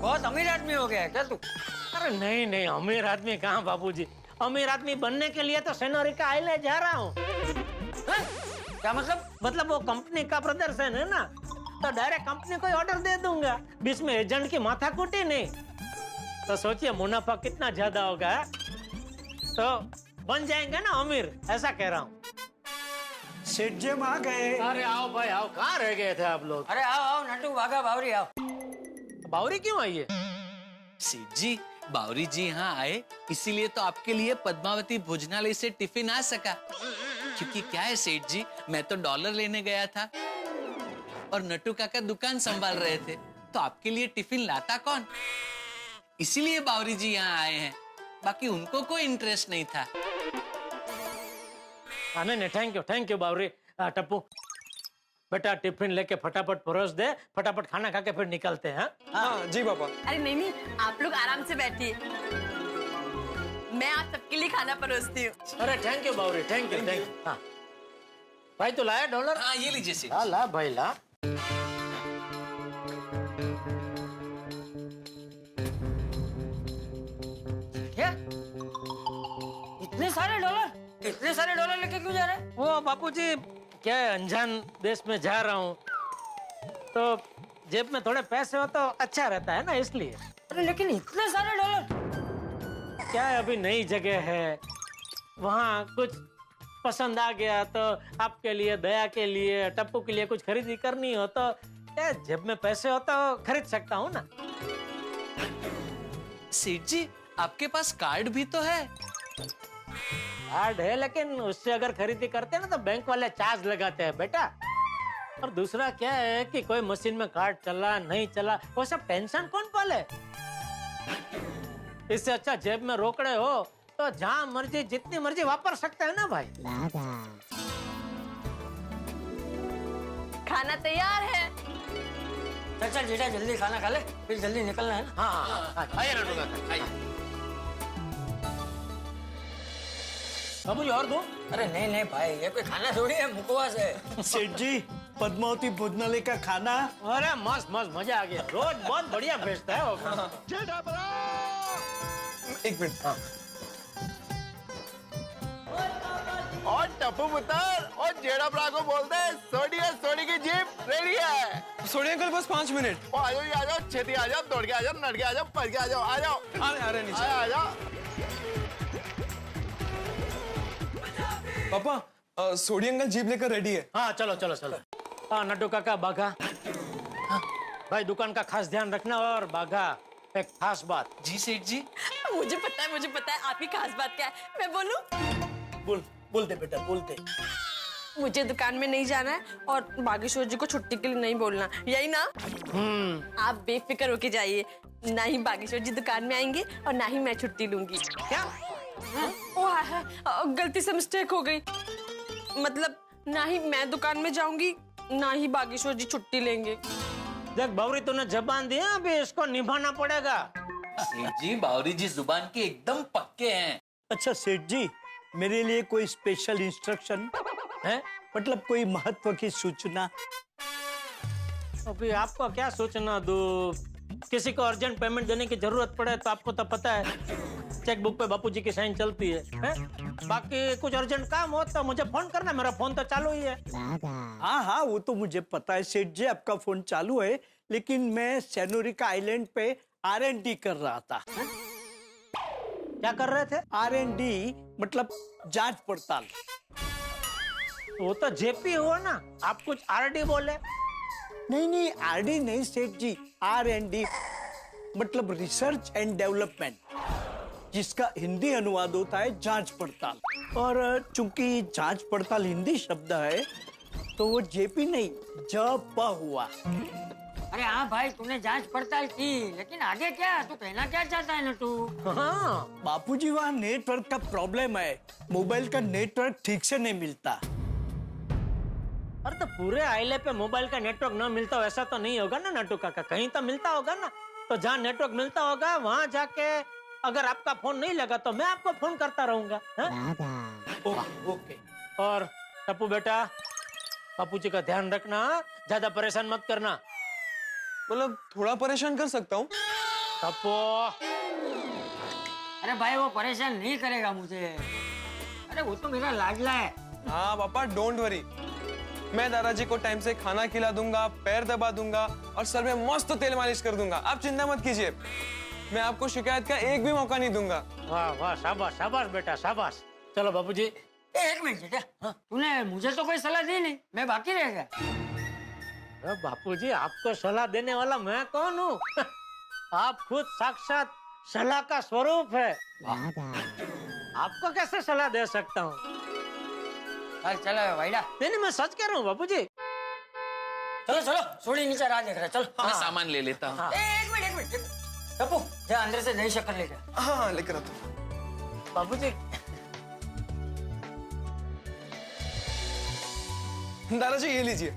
S13: बहुत अमीर आदमी हो गया है क्या तू?
S1: अरे नहीं, अमीर आदमी कहाँ बाबूजी, अमीर आदमी बनने के लिए तो सेनोरिका आइलैंड जा रहा हूँ।
S13: क्या मतलब?
S1: मतलब वो कंपनी का प्रदर्शन है ना, तो डायरेक्ट कंपनी को ऑर्डर दे दूंगा, बीच में एजेंट की माथाकूटी नहीं। तो सोचिए मुनाफा कितना ज्यादा होगा, तो बन जाएंगे ना अमीर, ऐसा कह रहा हूँ।
S9: सेठ जी हम आ गए।
S1: अरे आओ भाई आओ, कहाँ रह गए थे आप लोग?
S13: अरे आओ नट्टू, भागा बावरी, आओ।
S1: बावरी क्यों आई है?
S10: सेठ जी, बावरी जी यहाँ आए इसीलिए तो आपके लिए पद्मावती भोजनालय से टिफिन आ सका। क्योंकि क्या है सेठ जी, मैं तो डॉलर लेने गया था और नट्टू काका दुकान संभाल रहे थे, तो आपके लिए टिफिन लाता कौन? इसीलिए बावरी जी यहाँ आए हैं, बाकी उनको कोई इंटरेस्ट नहीं था।
S1: नहीं, थैंक यू बावरी। टप्पू बेटा, टिफिन लेके फटाफट परोस दे, फटाफट खाना खा के फिर निकलते हैं।
S15: हाँ जी पापा।
S14: अरे नहीं, आप लोग आराम से बैठिए, मैं आप सबके लिए खाना परोसती हूँ।
S1: अरे thank you Bawri, thank you. हाँ भाई, तो लाया डॉलर?
S10: हाँ ये लीजिए सेठ।
S1: ला भाई ला।
S13: क्या? इतने सारे डॉलर? इतने सारे डॉलर लेके क्यों जा रहे हैं?
S1: वो बापूजी, क्या है, अनजान देश में जा रहा हूँ, तो जेब में थोड़े पैसे हो तो अच्छा रहता है ना, इसलिए।
S13: अरे लेकिन इतने सारे डॉलर?
S1: क्या है, अभी नई जगह है, वहाँ कुछ पसंद आ गया तो आपके लिए, दया के लिए, टप्पू के लिए कुछ खरीदी करनी हो तो क्या जेब में पैसे हो तो खरीद सकता हूँ ना।
S10: सेठ जी, आपके पास कार्ड भी तो है।
S1: कार्ड है, लेकिन उससे अगर खरीदी करते हैं ना तो बैंक वाले चार्ज लगाते हैं बेटा। और दूसरा क्या है कि कोई मशीन में कार्ड चला नहीं चला वो सब टेंशन कौन पाले। इससे अच्छा जेब में रोकड़े हो तो जहाँ मर्जी जितनी मर्जी वापर सकते हैं ना भाई।
S14: खाना तैयार है।
S13: चल चल जेठा जल्दी खाना खा ले, फिर जल्दी निकलना है ना।
S1: हाँ आइए नटू काका आइए। बाबूजी और दो।
S13: अरे नहीं नहीं भाई, ये कोई खाना थोड़ी है, मुखवास है।
S9: सेठ जी पद्मावती भोजनालय का खाना।
S1: अरे मस्त मस्त मजा आ गया, रोज बहुत बढ़िया भेजता है वो।
S15: एक मिनट। हाँ।
S4: और टप्पू पुत्र और जेड़ा ब्रा को बोलते हैं सोडी की जीप रेडी है।
S15: सोडी अंकल बस 5 मिनट।
S4: आ जाओ छेती आ जाओ, दौड़ के आ जाओ, नट के आ जाओ, पल के आ जाओ, आ जाओ।
S15: अरे नीचे
S4: आ जाओ।
S15: पापा सोडी अंकल जीप लेकर रेडी है।
S1: हाँ चलो चलो चलो। हाँ नट्टू काका बाघा। हाँ, भाई दुकान का खास ध्यान रखना। और बाघा एक खास बात।
S10: जी सेठ जी।
S14: मुझे पता है आपकी खास बात क्या है। मैं बोलूं?
S9: बोल दे बेटा बोल दे।
S14: मुझे दुकान में नहीं जाना है और बागेश्वर जी को छुट्टी के लिए नहीं बोलना, यही ना? आप बेफिक्र होके जाइए, ना ही बागेश्वर जी दुकान में आएंगे और ना ही मैं छुट्टी लूंगी।
S1: क्या?
S14: गलती से मिस्टेक हो गई। मतलब ना ही मैं दुकान में जाऊंगी ना ही बागेश्वर जी छुट्टी लेंगे।
S1: देख बावरी तूने जबान दी है, अभी इसको निभाना पड़ेगा।
S10: सेठ जी बावरी जी जुबान के एकदम पक्के हैं।
S9: अच्छा सेठ जी, मेरे लिए कोई स्पेशल इंस्ट्रक्शन है? मतलब कोई महत्व की सूचना?
S1: अभी आपको क्या सूचना दूं? किसी को अर्जेंट पेमेंट देने की जरूरत पड़े तो आपको तो पता है चेकबुक पे बापूजी की साइन चलती है? बाकी कुछ अर्जेंट काम हो तो मुझे फोन करना, मेरा फोन तो चालू ही है।
S9: हाँ वो तो मुझे पता है सेठ जी, आपका फोन चालू है, लेकिन मैं सेनोरिका आइलैंड पे R&D कर रहा था।
S1: क्या कर रहे थे?
S9: R&D मतलब जांच पड़ताल।
S1: वो तो जेपी हुआ ना, आप कुछ RD बोले।
S9: नहीं RD नहीं सेठ जी, R&D मतलब रिसर्च एंड डेवलपमेंट, जिसका हिंदी अनुवाद होता है जांच पड़ताल। और चूंकि जांच पड़ताल हिंदी शब्द है तो वो जेपी नहीं जप हुआ।
S13: अरे हाँ भाई, तूने जांच पड़ताल की, लेकिन आगे क्या? तू कहना क्या चाहता है नटू?
S9: हाँ बापूजी, वहाँ नेटवर्क का प्रॉब्लम है, मोबाइल का नेटवर्क ठीक से नहीं मिलता।
S1: अरे तो पूरे आइले पे मोबाइल का नेटवर्क न मिलता हो ऐसा तो नहीं होगा ना नट्टू काका, कहीं तो मिलता होगा ना। तो जहाँ नेटवर्क मिलता होगा वहाँ जाके अगर आपका फोन नहीं लगा तो मैं आपको फोन करता रहूंगा।
S9: ओके।
S1: और टप्पू बेटा, बापूजी का ध्यान रखना, ज्यादा परेशान मत करना।
S15: मतलब थोड़ा परेशान कर सकता हूँ।
S1: टप्पू।
S13: अरे भाई वो परेशान नहीं करेगा मुझे। अरे वो तो मेरा लाडला है।
S15: हाँ पापा डोंट वरी, मैं दादाजी को टाइम से खाना खिला दूंगा, पैर दबा दूंगा और सर में मस्त तेल मालिश कर दूंगा। आप चिंता मत कीजिए, मैं आपको शिकायत का एक भी मौका नहीं दूंगा।
S1: वाह वाह, शाबाश शाबाश बेटा शाबाश। चलो बापूजी।
S13: एक मिनट बेटा, तूने मुझे तो कोई सलाह दी नहीं, मैं बाकी रह गया।
S1: बापूजी आपको सलाह देने वाला मैं कौन हूँ? आप खुद साक्षात सलाह का स्वरूप है। आपको कैसे सलाह दे सकता हूँ?
S13: चलो भाईडा।
S1: नहीं मैं सच कह रहा हूँ बापूजी।
S13: चलो सोडी नीचे राह देख रहा है, चलो।
S10: मैं सामान ले लेता हूँ।
S13: एक मिनट टप्पू, जा अंदर से दही शक्कर लेकर।
S15: हाँ लेकर आता हूँ।
S1: बापूजी
S15: दादाजी ये लीजिए।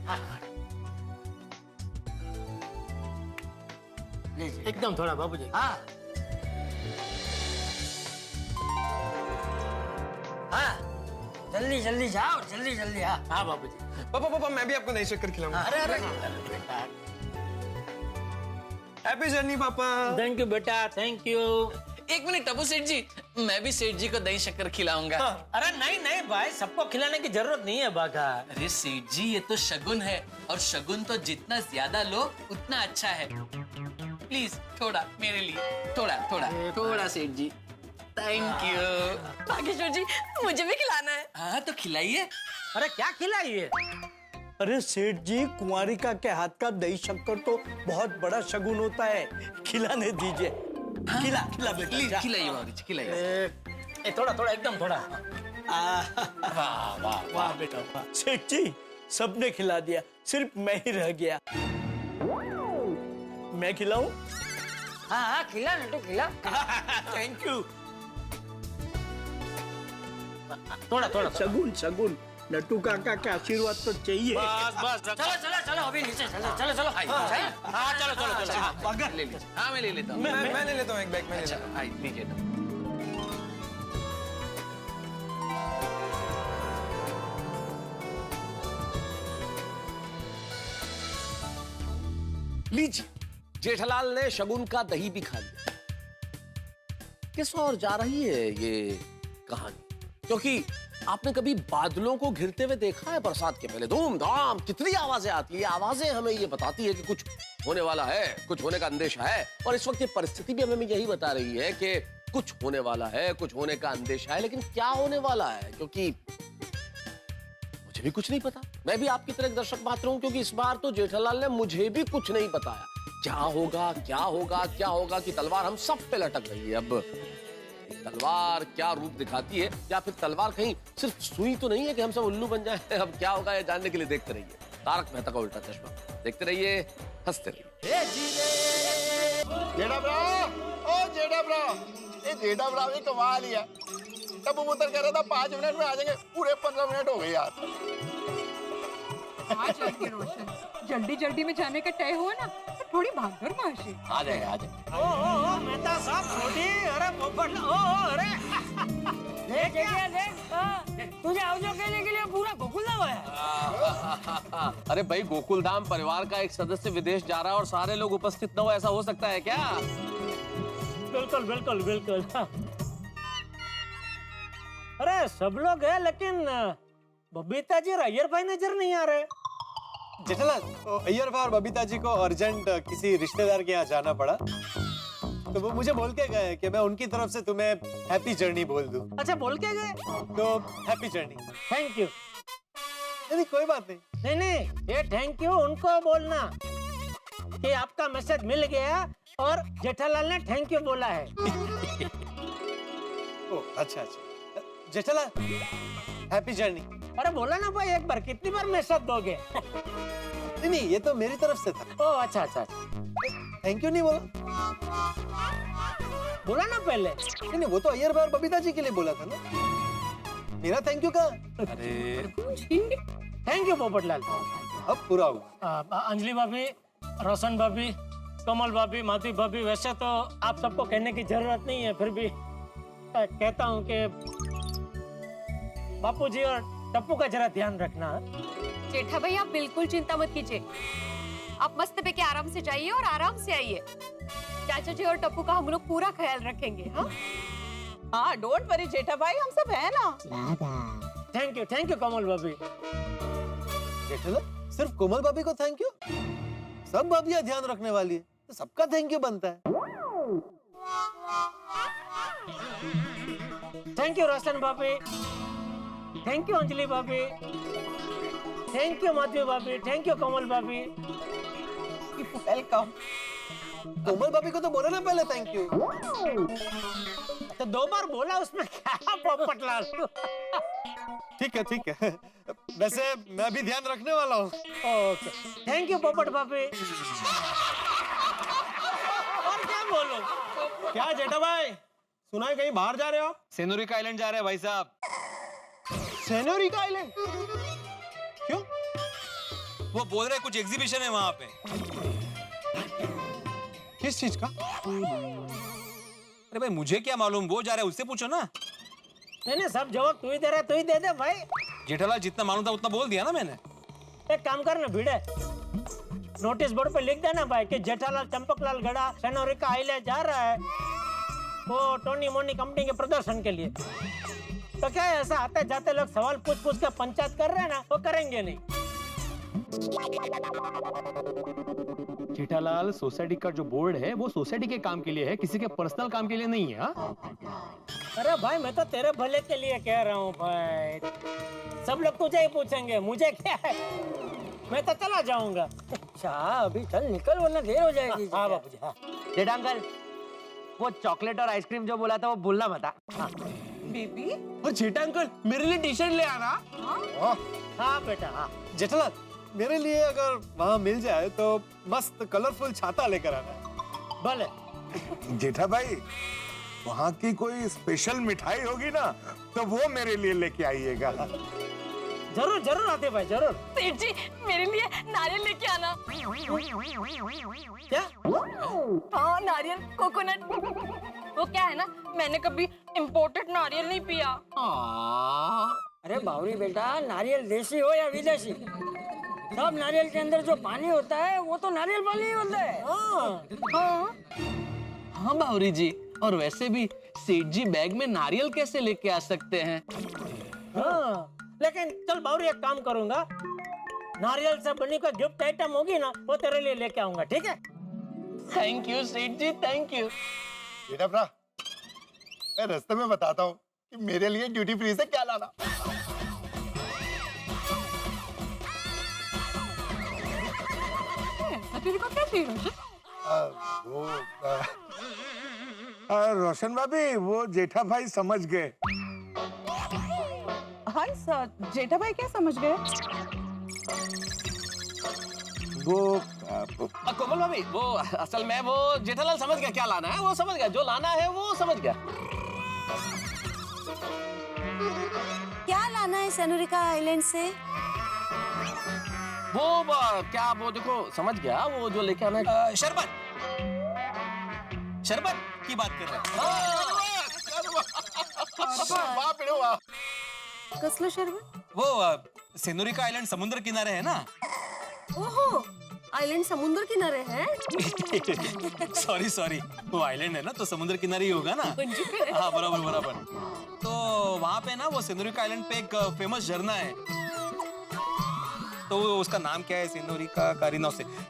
S1: एकदम थोड़ा बाबूजी।
S13: हाँ जल्दी जाओ, जल्दी।
S1: हाँ बाबूजी।
S15: पापा मैं भी आपको दही शक्कर खिलाऊंगा।
S1: अरे
S15: हैप्पी जर्नी पापा।
S1: थैंक यू बेटा, थैंक यू।
S10: एक मिनट टप्पू सेठ जी, मैं भी सेठ जी को दही शक्कर खिलाऊंगा।
S1: अरे नहीं भाई, सबको खिलाने की जरूरत नहीं है बाघा।
S10: अरे सेठ जी ये तो शगुन है, और शगुन तो जितना ज्यादा लो उतना अच्छा है। प्लीज थोड़ा मेरे लिए, थोड़ा सेठ जी। Thank you.
S14: बागेश्वर जी मुझे भी खिलाना है।
S10: हाँ तो खिलाइए।
S1: अरे क्या खिलाइए?
S9: अरे सेठ जी, कुंवारिका के हाथ का दही शक्कर तो बहुत बड़ा शगुन होता है, खिलाने दीजिए। खिला खिला बेटा,
S10: खिलाइए बाबूजी, खिलाइए।
S1: थोड़ा थोड़ा एकदम थोड़ा।
S9: वाह वाह वाह बेटा वाह। सेठ जी सबने खिला दिया, सिर्फ मैं ही रह गया। मैं खिलाऊं?
S13: हाँ हाँ खिला नटू खिला।
S9: Thank you.
S1: थोड़ा थोड़ा
S9: शगुन शगुन, नट्टू काका का आशीर्वाद तो चाहिए।
S1: बस बस।
S13: चलो चलो चलो अभी नीचे चलो चलो चलो।
S1: हाँ चलो चलो चलो।
S10: ले लीजिए। हाँ मैं ले लेता हूँ।
S15: मैं ले लेता हूँ एक बैग में।
S10: अच्छा लीजिए ना।
S2: लीजिए, जेठालाल ने शगुन का दही भी खा लिया। किस ओर जा रही है ये कहानी? क्योंकि आपने कभी बादलों को घिरते हुए देखा है? बरसात के पहले धूमधाम कितनी आवाजें आती है। आवाजें हमें ये बताती है कि कुछ होने वाला है, कुछ होने का अंदेशा है। और इस वक्त ये परिस्थिति भी हमें यही बता रही है कि कुछ होने वाला है, कुछ होने का अंदेशा है। लेकिन क्या होने वाला है, क्योंकि मुझे भी कुछ नहीं पता। मैं भी आपकी तरह एक दर्शक मात्र हूं, क्योंकि इस बार तो जेठालाल ने मुझे भी कुछ नहीं बताया। क्या होगा क्या होगा क्या होगा कि तलवार हम सब पे लटक रही है। अब तलवार क्या रूप दिखाती है, या फिर तलवार कहीं सिर्फ सुई तो नहीं है कि हम सब उल्लू बन जाए। अब क्या होगा ये जानने के लिए देखते रहिए तारक मेहता का उल्टा चश्मा। देखते रहिए, हंसते रहिए।
S4: जेठा ब्रा, ओ जेठा ब्रा, ये जेठा ब्रा भी कमाल ही है। तब वो कह रहा था 5 मिनट में आ जाएंगे, पूरे 15 मिनट हो गए यार।
S12: आ जाएंगे रोशन, जल्दी जल्दी में जाने का तय हुआ ना तो थोड़ी भागदौड़ माशी।
S2: आ जाए आ जाए।
S1: ओ मेहता साहब छोटी, अरे पोपट, ओ अरे
S13: देख तुझे आवजो कहने के लिए पूरा गोकुल धाम है।
S2: अरे भाई, गोकुल धाम परिवार का एक सदस्य विदेश जा रहा है और सारे लोग उपस्थित न हो, ऐसा हो सकता है क्या?
S1: बिल्कुल बिल्कुल बिल्कुल। अरे सब लोग हैं, लेकिन बबीता जी और अय्यर भाई नजर नहीं आ रहे।
S5: जेठालाल, अय्यर भाई और बबीता जी को अर्जेंट किसी रिश्तेदार के यहाँ जाना पड़ा, तो वो मुझे बोल के गए कि मैं उनकी तरफ से तुम्हें हैप्पी जर्नी बोल दूं।
S1: अच्छा, बोल के गए?
S5: तो हैप्पी जर्नी।
S1: Thank you.
S5: नहीं कोई बात नहीं।
S1: नहीं, ये थैंक यू उनको बोलना कि आपका मैसेज मिल गया और जेठालाल ने थैंक यू बोला है।
S5: ओ अच्छा। Jethalal, happy journey.
S1: अरे बोला ना भाई एक बार, कितनी बार मैसेज दोगे?
S5: नहीं, ये तो मेरी तरफ से था।
S1: ओ अच्छा।
S5: थैंक यू नहीं बोला?
S1: बोला ना पहले।
S5: नहीं, वो तो अय्यर भाई और बबीता जी के लिए बोला था ना। मेरा थैंक यू कहाँ?
S1: अरे थैंक यू पोपटलाल।
S5: अब पूरा हुआ।
S1: अंजलि भाभी, रोशन भाभी, कमल भाभी, माधवी भाभी, वैसे तो आप सबको कहने की जरूरत नहीं है, फिर भी कहता हूँ कि बापूजी और टप्पू का जरा ध्यान रखना।
S11: जेठा भाई आप बिल्कुल चिंता मत कीजिए, आप मस्त पे के आराम से जाइए और आराम से आइए। चाचा जी और टप्पू का हम लोग पूरा ख्याल रखेंगे।
S16: हाँ डोंट वरी जेठा भाई, हम सब है ना।
S1: थैंक यू कमल भाभी।
S5: जेठालाल, सिर्फ कोमल भाभी को थैंक यू? सब भाभियां ध्यान रखने वाली है तो सबका थैंक यू बनता है।
S1: थैंक यू रोशन भाभी, थैंक यू अंजलि भाभी, थैंक यू माधवी भाभी, थैंक यू कमल भाभी।
S16: वेलकम।
S5: कोमल भाभी को तो बोला ना पहले थैंक यू।
S1: तो 2 बार बोला, उसमें क्या पोपटलाल।
S5: ठीक है। वैसे मैं भी ध्यान रखने वाला हूँ।
S1: ओके, थैंक यू पोपट भाभी। और क्या बोलो?
S5: क्या जेठा भाई, सुना है कहीं बाहर जा रहे हो?
S3: सेनोरिका आइलैंड जा रहे हैं भाई साहब।
S5: सेनोरिका आइलैंड? क्यों?
S3: वो बोल रहे कुछ एग्जीबिशन है वहां पे।
S5: किस चीज का?
S3: अरे भाई मुझे क्या मालूम, वो जा रहा है उससे पूछो ना।
S1: नहीं, सब जवाब तू ही दे रहा, तू ही दे दे भाई।
S3: जेठालाल जितना मालूम था उतना बोल दिया ना मैंने।
S1: एक काम कर ना भिड़े, नोटिस बोर्ड पे लिख देना भाई कि जेठालाल चंपकलाल गड़ा सेनोरिका आइलैंड जा रहा है, वो टोनी मोनी कंपनी के प्रदर्शन के लिए। तो क्या है, ऐसा आते जाते लोग सवाल पूछ के पंचायत कर रहे हैं ना, वो करेंगे नहीं।
S17: जेठालाल, सोसाइटी का जो बोर्ड है वो सोसाइटी के काम के लिए है, किसी के पर्सनल काम के लिए नहीं है।
S1: अरे भाई मैं तो तेरे भले के लिए कह रहा हूँ भाई, सब लोग तुझे ही पूछेंगे, मुझे क्या है, मैं तो चला जाऊंगा।
S13: अच्छा अभी चल निकल वरना देर हो जाएगी।
S1: हाँ बाबूजी। हाँ जेठा अंकल,
S18: वो चॉकलेट और आइसक्रीम जो बोला था वो भूलना मत। हाँ।
S16: बेबी
S5: और जेठा अंकल मेरे लिए टी शर्ट ले आना।
S1: हाँ बेटा हाँ।
S5: जेठालाल मेरे लिए अगर वहाँ मिल जाए तो मस्त कलरफुल छाता लेकर आना।
S1: भले।
S19: जेठा भाई वहाँ की कोई स्पेशल मिठाई होगी ना तो वो मेरे लिए लेके आइएगा।
S1: जरूर जरूर आते भाई जरूर।
S14: सेठ जी मेरे लिए नारियल लेके आना।
S1: क्या?
S14: हाँ नारियल कोकोनट। वो क्या है ना मैंने कभी इम्पोर्टेड नारियल नहीं पिया।
S13: अरे बावरी बेटा, नारियल देसी हो या विदेशी, सब नारियल के अंदर जो पानी होता है वो तो नारियल पानी ही होता है।
S10: हाँ बावरी जी, और वैसे भी सेठ जी बैग में नारियल कैसे लेके आ सकते हैं?
S1: हाँ, लेकिन चल बावरी एक काम करूंगा, नारियल से बनी कोई गिफ्ट आइटम होगी ना वो तेरे लिए लेके आऊंगा, ठीक है?
S10: थैंक यू सेठ जी, थैंक यू।
S4: बेटा भरा, मैं रास्ते में बताता हूँ कि मेरे लिए ड्यूटी फ्री से क्या लाना।
S19: रोशन भाभी वो जेठा भाई समझ गए।
S16: हाँ सर, जेठा भाई क्या समझ गए?
S19: वो
S10: कोमल भाभी, वो असल में वो जेठालाल समझ गया क्या लाना है, वो समझ गया, जो लाना है वो समझ गया।
S20: क्या लाना है सेनोरिका आइलैंड से?
S10: वो क्या वो देखो समझ गया, वो जो लेके आना है
S3: शरबत, शरबत की बात कर रहे हैं।
S20: कसलं शरबत?
S3: वो सेनोरिका आइलैंड समुद्र किनारे है ना।
S20: ओहो, आइलैंड समुद्र किनारे है?
S3: सॉरी सॉरी, वो आइलैंड है ना तो समुद्र किनारे ही होगा ना। हाँ बराबर बराबर। तो वहाँ पे ना वो सेनोरिका आइलैंड पे एक फेमस झरना है, तो उसका नाम क्या है? सेनोरिका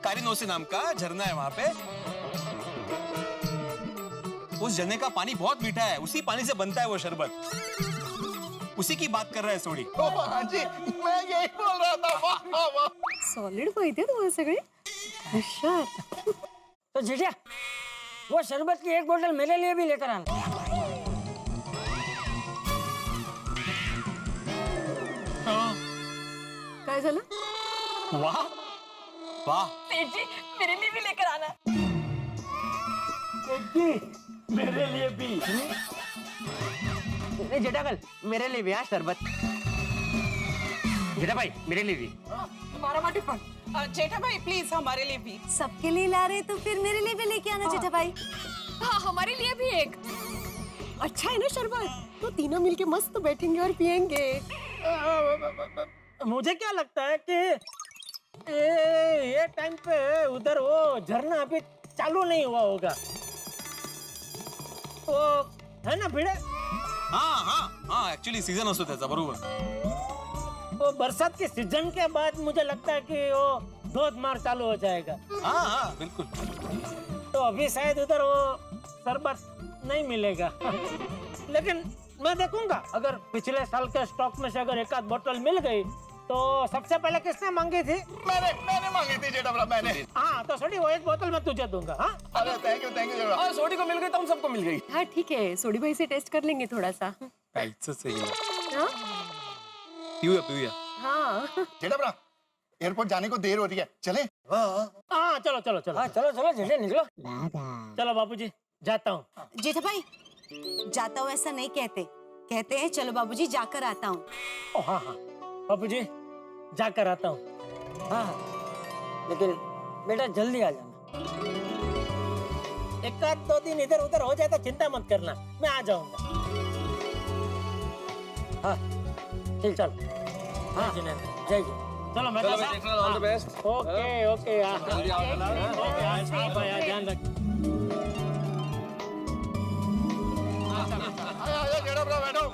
S3: कारिनोसे नाम का झरना है वहाँ पे। उस झरने का पानी बहुत मीठा है, उसी पानी से बनता है वो शरबत, उसी की बात कर रहा है सोडी।
S4: हाँ जी, मैं यही बोल रहा था। वाह वाह वाह,
S20: सॉलिड माहिती है तुम्हाला सगळे। हुशार।
S13: तो जीजा, वो शरबत की एक बोतल मेरे लिए भी लेकर आना।
S20: काय झालं?
S3: वाह वाह।
S14: सेठ जी मेरे लिए भी लेकर आना।
S13: मेरे लिए भी।
S18: जेठा कल मेरे लिए भी शरबत। जेठा भाई मेरे लिए भी।
S16: हमारा माटी पण। जेठा भाई प्लीज हमारे लिए भी।
S20: सबके लिए ला रहे तो फिर मेरे लिए भी लेके आना जेठा भाई।
S14: हाँ हमारे लिए भी एक।
S20: अच्छा है ना शरबत, तो तीनों मिलके मस्त बैठेंगे और पियेंगे।
S1: मुझे क्या लगता है कि ये टाइम पे उधर वो झरना अभी चालू नहीं हुआ होगा, वो है ना भिड़े?
S3: हाँ हाँ हाँ, एक्चुअली सीजन असतो त्याचा, बरोबर।
S1: वो बरसात के सीजन के बाद मुझे लगता है कि वो धोधमार चालू हो जाएगा।
S3: हाँ हाँ बिल्कुल।
S1: तो अभी शायद उधर वो शरबत नहीं मिलेगा। लेकिन मैं देखूंगा, अगर पिछले साल के स्टॉक में से अगर एक आध बोतल मिल गई तो सबसे पहले किसने मांगी थी?
S4: मैंने मांगी थी जेठा भरा, मैंने।
S1: हाँ तो सोडी वो एक बोतल मैं तुझे दूंगा। हाँ
S4: अरे थैंक यू जेठा।
S10: हाँ सोडी को मिल गई तो हम सबको मिल गई।
S20: हाँ ठीक है, सोडी भाई से टेस्ट कर लेंगे थोड़ा सा।
S3: काहीच सही
S20: हाँ?
S3: पिऊया।
S20: हाँ
S4: जेठा भरा, एयरपोर्ट जाने को देर हो रही है, चले?
S1: हाँ चलो चलो चलो।
S13: हाँ चलो चलो जेठे निकलो।
S1: चलो बाबूजी जाता हूँ।
S20: जेठा भाई, जाता हूँ ऐसा नहीं कहते, कहते हैं चलो बाबूजी जाकर आता हूँ।
S1: हाँ हाँ बाबूजी जाकर आता हूँ।
S13: हाँ लेकिन बेटा जल्दी आ जाना।
S1: एक आध दो दिन इधर उधर हो जाए तो चिंता मत करना, मैं आ जाऊंगा।
S13: हाँ ठीक चलो।
S1: हाँ जय जय। चलो मैं
S10: all the best.
S1: Okay okay ध्यान रख।
S4: जेठा भरा बैठो।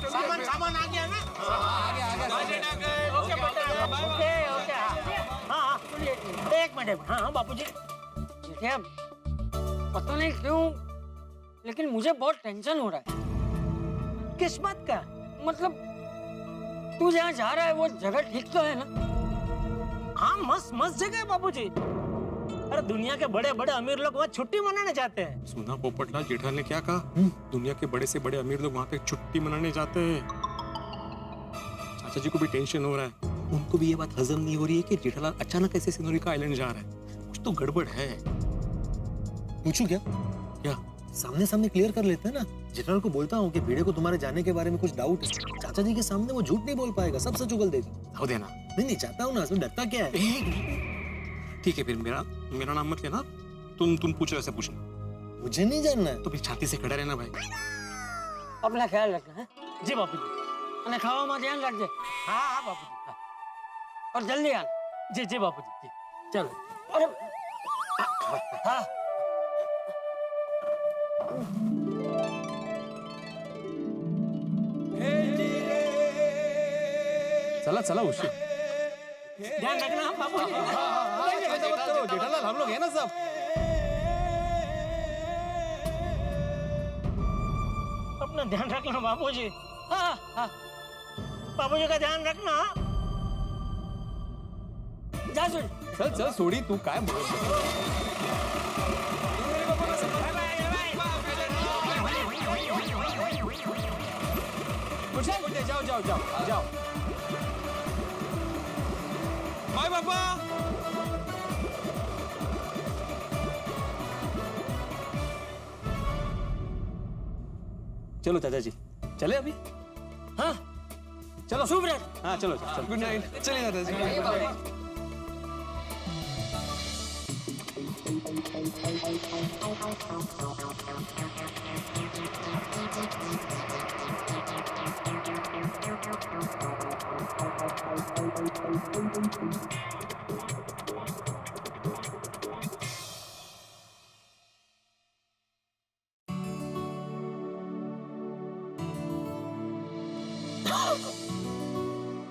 S1: सामान आ गया ना? आ गया। Okay okay. हाँ एक मिनट। हाँ बापूजी।
S13: जेठे पता नहीं क्यों लेकिन मुझे बहुत टेंशन हो रहा है।
S1: किस बात का?
S13: मतलब तू जहाँ जा रहा है वो जगह ठीक तो है ना?
S1: हाँ मस्त जगह है बाबूजी।
S9: अरे दुनिया के बड़े बड़े अमीर लोग वहाँ छुट्टी मनाने जाते हैं।
S15: सुना पोपटलाल, जेठालाल ने क्या कहा? दुनिया के बड़े से बड़े अमीर लोग वहाँ पे छुट्टी मनाने जाते हैं। चाचा जी को भी टेंशन हो रहा है, उनको भी ये बात हजम नहीं हो रही है कि जेठालाल अचानक ऐसे सेनोरिका आइलैंड जा रहा है। कुछ तो गड़बड़ है।
S5: पूछू क्या?
S15: क्या?
S5: सामने सामने क्लियर कर लेते हैं ना। जेठालाल को बोलता हूँ कि भिड़े को तुम्हारे जाने के बारे में कुछ डाउट है। चाचा जी के सामने वो झूठ नहीं बोल पाएगा, सब सच उगल देगा।
S15: हो देना।
S5: नहीं चाहता हूँ ना, इसमें डरता क्या है?
S15: ठीक है, फिर मेरा नाम मत लेना। तुम पूछो, ऐसे पूछना।
S5: मुझे नहीं जानना है
S15: तो फिर छाती से खड़ा रहना भाई।
S13: अपना ख्याल रखना है जी बापू जी। અને ખાવામાં ધ્યાન રાખજે। हाँ हाँ बापू जी, और जल्दी आना। जी जी बापू जी, चलो। अरे हाँ
S15: चला चला उसे
S9: ध्यान रखना बापू जी।
S15: जेठालाल हम लोग हैं ना सब।
S9: अपना ध्यान रखना बापू जी। हाँ हाँ बापू जी का ध्यान रखना। जा
S15: चल चल सोडी, तू काय जाओ जाओ जाओ जाओ। बाय पापा। चलो चाचा जी, चले अभी?
S9: हाँ
S15: चलो
S9: शुभ रात्रि।
S15: हाँ चलो चलो। Good night. चलिए चाचा जी।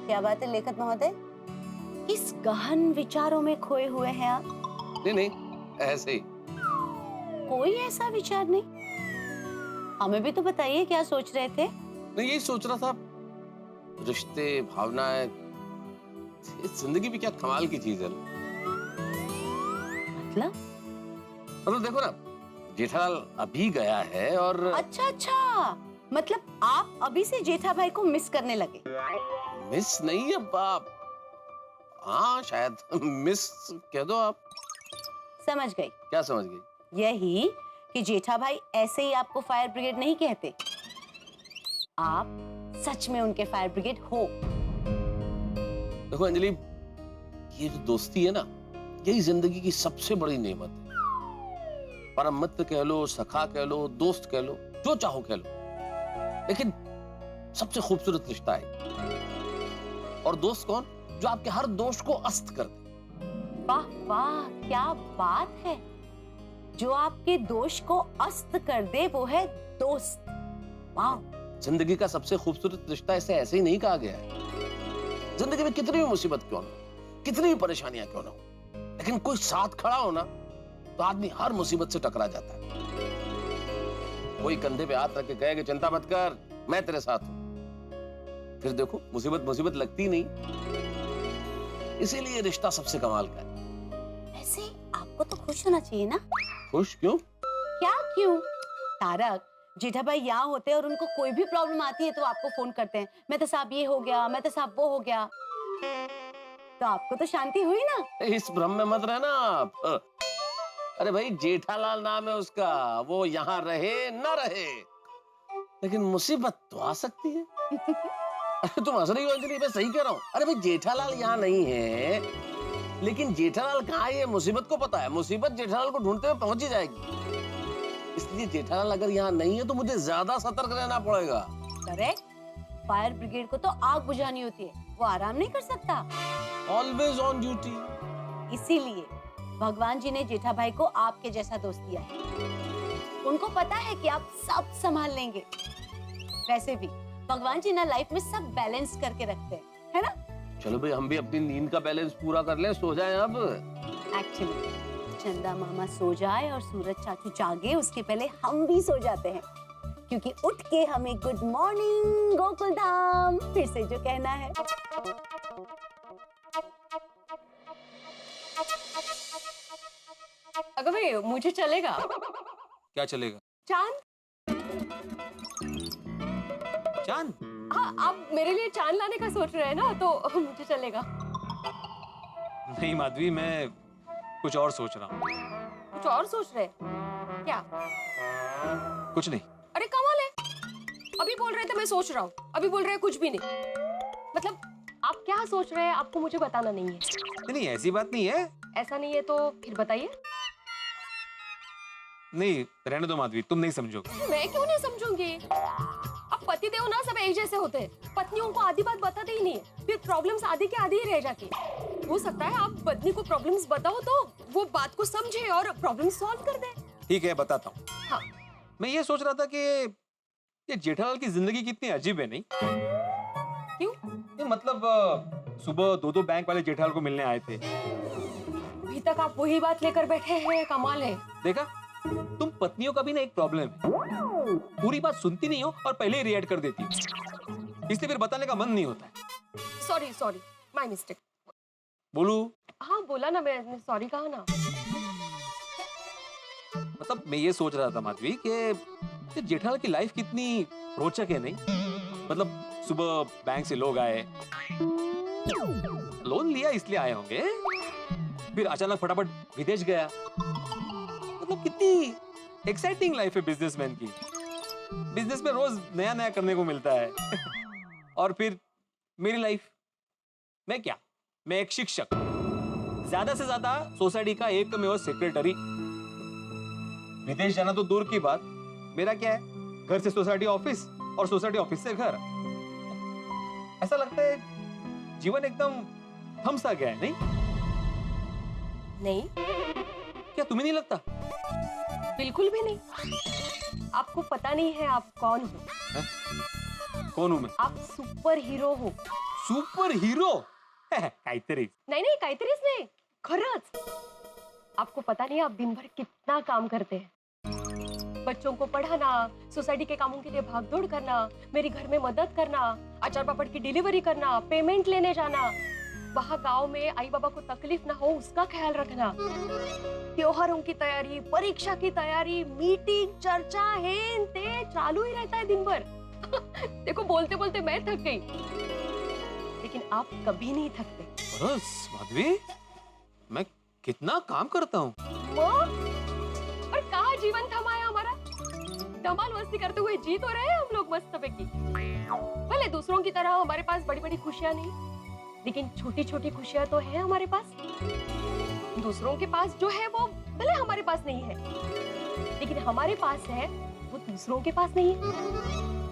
S20: क्या बात है लेखक महोदय, किस गहन विचारों में खोए हुए हैं आप?
S21: नहीं नहीं, ऐसे ही।
S20: कोई ऐसा विचार नहीं? हमें भी तो बताइए, क्या सोच रहे थे?
S21: नहीं, यही सोच रहा था, रिश्ते, भावनाएं, जिंदगी भी क्या कमाल की चीज है। मतलब देखो ना, जेठालाल अभी गया है और
S20: अच्छा, मतलब आप अभी से जेठा भाई को मिस करने लगे?
S21: मिस नहीं, अब आप, हाँ शायद मिस कह दो आप।
S20: समझ गई।
S21: क्या समझ गई?
S20: यही कि जेठा भाई ऐसे ही आपको फायर ब्रिगेड नहीं कहते, आप सच में उनके फायर ब्रिगेड हो।
S21: देखो अंजलि, ये जो दोस्ती है ना, यही जिंदगी की सबसे बड़ी नेमत है। परम मित्र कह लो, सखा कह लो, दोस्त कह लो, जो चाहो कह लो, लेकिन सबसे खूबसूरत रिश्ता है। और दोस्त कौन? जो आपके हर दोष को अस्त कर दे।
S20: वाह वाह, क्या बात है। जो आपके दोष को अस्त कर दे वो है दोस्त। वाह।
S21: जिंदगी का सबसे खूबसूरत रिश्ता इसे ऐसे ही नहीं कहा गया है। जिंदगी में कितनी भी मुसीबत क्यों ना, कितनी भी परेशानियां क्यों ना हो, लेकिन कोई साथ खड़ा हो ना, तो आदमी हर मुसीबत से टकरा जाता है। कोई कंधे पे हाथ रख के कहे कि चिंता मत कर, मैं तेरे साथ हूं, फिर देखो मुसीबत लगती नहीं। इसीलिए रिश्ता सबसे कमाल का है।
S20: वैसे आपको तो खुश होना चाहिए ना?
S21: खुश क्यों?
S20: क्या क्यों? तारक, जेठा भाई यहाँ होते हैं और उनको कोई भी प्रॉब्लम आती है तो आपको फोन करते हैं, मैं तो साहब ये हो गया, मैं तो साहब वो हो गया, तो आपको तो शांति हुई ना?
S21: इस भ्रम में मत रहना आप। अरे भाई, जेठालाल नाम है उसका, वो यहाँ रहे ना रहे, लेकिन मुसीबत तो आ सकती है। अरे तुम हंस रही हो अंजलि, मैं सही कह रहा हूँ। अरे भाई, जेठालाल यहाँ नहीं है, लेकिन जेठालाल कहाँ है ये मुसीबत को पता है। मुसीबत जेठालाल को ढूंढते हुए पहुंच ही जाएगी। इसलिए जेठालाल अगर यहाँ नहीं है तो मुझे ज्यादा सतर्क रहना पड़ेगा।
S20: करेक्ट। फायर ब्रिगेड को तो आग बुझानी होती है, वो आराम नहीं कर सकता।
S21: Always on duty.
S20: इसीलिए भगवान जी ने जेठा भाई को आपके जैसा दोस्त दिया है। उनको पता है कि आप सब संभाल लेंगे। वैसे भी भगवान जी ना लाइफ में सब बैलेंस करके रखते हैं, है ना?
S21: चलो भाई, हम भी अपनी नींद का बैलेंस पूरा कर लें, सो जाएं अब।
S20: एक्चुअली चंदा मामा सो जाए और सूरज चाचू जागे उसके पहले हम भी सो जाते हैं, क्योंकि उठ के हमें गुड मॉर्निंग गोकुल धाम फिर से जो कहना है।
S14: अगर भाई मुझे चलेगा।
S3: क्या चलेगा?
S14: चांद।
S3: चांद?
S14: हाँ, आप मेरे लिए चांद लाने का सोच रहे हैं ना, तो मुझे चलेगा।
S3: नहीं माधवी, मैं कुछ और सोच रहा हूँ।
S14: कुछ और सोच रहे हैं? क्या?
S3: कुछ नहीं।
S14: अरे कमाल है, अभी बोल रहे थे मैं सोच रहा हूँ, अभी बोल रहे हैं कुछ भी नहीं। मतलब आप क्या सोच रहे हैं आपको मुझे बताना नहीं है।
S3: नहीं, ऐसी बात नहीं है।
S14: ऐसा नहीं है तो फिर बताइए।
S3: नहीं, रहने दो माधवी, तुम नहीं समझोगे।
S14: मैं क्यों नहीं समझूंगी? अब पति देव ना सब एक जैसे होते हैं, पत्नियों को आधी बात बताते ही नहीं, फिर प्रॉब्लम्स आधी के आधी ही रह जाती। हो सकता है आप पत्नी को प्रॉब्लम्स बताओ तो वो बात को समझे और प्रॉब्लम सॉल्व कर दे।
S3: ठीक है, बताता हूँ।
S14: हाँ।
S3: मैं ये सोच रहा था कि ये जेठालाल की जिंदगी कितनी अजीब है, नहीं?
S14: क्यों?
S3: मतलब सुबह 2 बैंक वाले जेठालाल को मिलने आए थे।
S14: अभी तक आप वही बात लेकर बैठे हैं, कमाल है।
S3: देखा, तुम पत्नियों का भी ना एक प्रॉब्लम है, पूरी बात सुनती नहीं हो और पहले ही रिएक्ट कर देती हो, इसलिए फिर बताने का मन नहीं होता है।
S14: Sorry, my mistake.
S3: बोलू?
S14: हाँ बोला ना, मैंने सॉरी कहा ना।
S3: मतलब मैं ये सोच रहा था माधवी कि जेठालाल की लाइफ कितनी रोचक है, नहीं? मतलब सुबह बैंक से लोग आए, लोन लिया इसलिए आए होंगे, फिर अचानक फटाफट विदेश गया। मतलब कितनी एक्साइटिंग लाइफ है बिजनेसमैन की। बिजनेस में रोज नया नया करने को मिलता है। और फिर मेरी लाइफ, मैं क्या, मैं एक शिक्षक, ज्यादा से ज्यादा सोसाइटी का एकमेव सेक्रेटरी। विदेश जाना तो दूर की बात, मेरा क्या है, घर से सोसाइटी ऑफिस और सोसाइटी ऑफिस से घर। ऐसा लगता है जीवन एकदम थम सा गया है, नहीं?
S14: नहीं।
S3: क्या तुम्हें नहीं लगता?
S14: बिल्कुल भी नहीं। आपको पता नहीं है आप कौन हो।
S3: कौन हूं मैं?
S14: आप सुपर हीरो हो।
S3: Super hero? काहीतरी
S14: नहीं, काहीतरीच नहीं, खरंच। आपको पता नहीं आप दिन भर कितना काम करते हैं। बच्चों को पढ़ाना, सोसाइटी के कामों के लिए भागदौड़ करना, मेरी घर में मदद करना, अचार पापड़ की डिलीवरी करना, पेमेंट लेने जाना, वहाँ गांव में आई बाबा को तकलीफ ना हो उसका ख्याल रखना, त्योहारों की तैयारी, परीक्षा की तैयारी, मीटिंग, चर्चा, हेन ते चालू ही रहता है दिन भर। देखो बोलते बोलते मैं थक गई, लेकिन आप कभी नहीं थकते।
S3: बस माधवी, मैं कितना काम करता हूँ।
S14: और कहाँ जीवन थमा है हमारा? धमाल मस्ती करते हुए जी तो रहे हम लोग मस्त पैकी। भले दूसरों की तरह हमारे पास बड़ी बड़ी खुशियाँ नहीं, लेकिन छोटी छोटी खुशियाँ तो है हमारे पास। दूसरों के पास जो है वो भले हमारे पास नहीं है, लेकिन हमारे पास है वो दूसरों के पास नहीं है।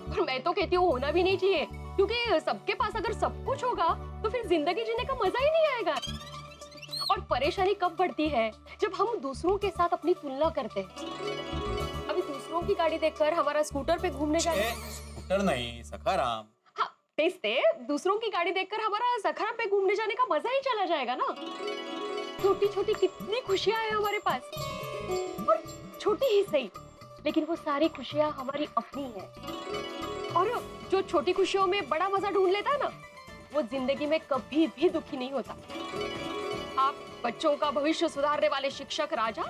S14: और मैं तो कहती हूँ होना भी नहीं चाहिए, क्योंकि सबके पास अगर सब कुछ होगा तो फिर जिंदगी जीने का मजा ही नहीं आएगा। और परेशानी कब बढ़ती है? जब हम दूसरों के साथ अपनी तुलना करते हैं। अभी दूसरों की गाड़ी देखकर हमारा स्कूटर पे घूमने जाना,
S3: स्कूटर नहीं, सखाराम।
S14: हाँ तेज दूसरों की गाड़ी देखकर हमारा सखाराम पे घूमने जाने का मजा ही चला जाएगा ना। छोटी छोटी कितनी खुशियां हैं हमारे पास, और छोटी ही सही, लेकिन वो सारी खुशियां हमारी अपनी है। और जो छोटी खुशियों में बड़ा मजा ढूंढ लेता है ना, वो जिंदगी में कभी भी दुखी नहीं होता। आप बच्चों का भविष्य सुधारने वाले शिक्षक राजा,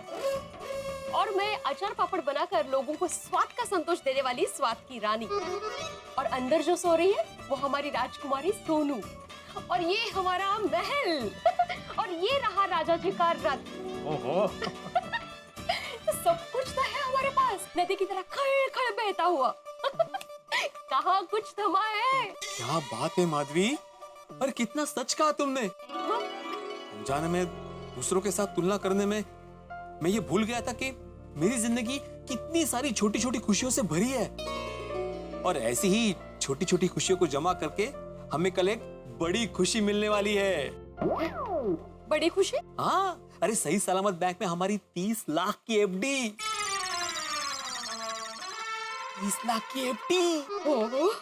S14: और मैं अचार पापड़ बनाकर लोगों को स्वाद का संतोष देने वाली स्वाद की रानी। और अंदर जो सो रही है वो हमारी राजकुमारी सोनू, और ये हमारा महल, और ये रहा राजा जी का रथ।
S3: ओहो।
S14: सब कुछ तो है हमारे पास, नदी की तरह खड़ खड़ बहता हुआ। कहाँ कुछ थमा है?
S3: क्या बात है माधवी, पर कितना सच कहा तुमने। जाने में दूसरों के साथ तुलना करने में मैं ये भूल गया था कि मेरी जिंदगी कितनी सारी छोटी छोटी खुशियों से भरी है, और ऐसी ही छोटी छोटी खुशियों को जमा करके हमें कल एक बड़ी खुशी मिलने वाली है।
S14: बड़ी खुशी?
S3: हाँ, अरे सही सलामत बैंक में हमारी 30 लाख की एफडी। 30 लाख की एफडी।
S14: ओहो,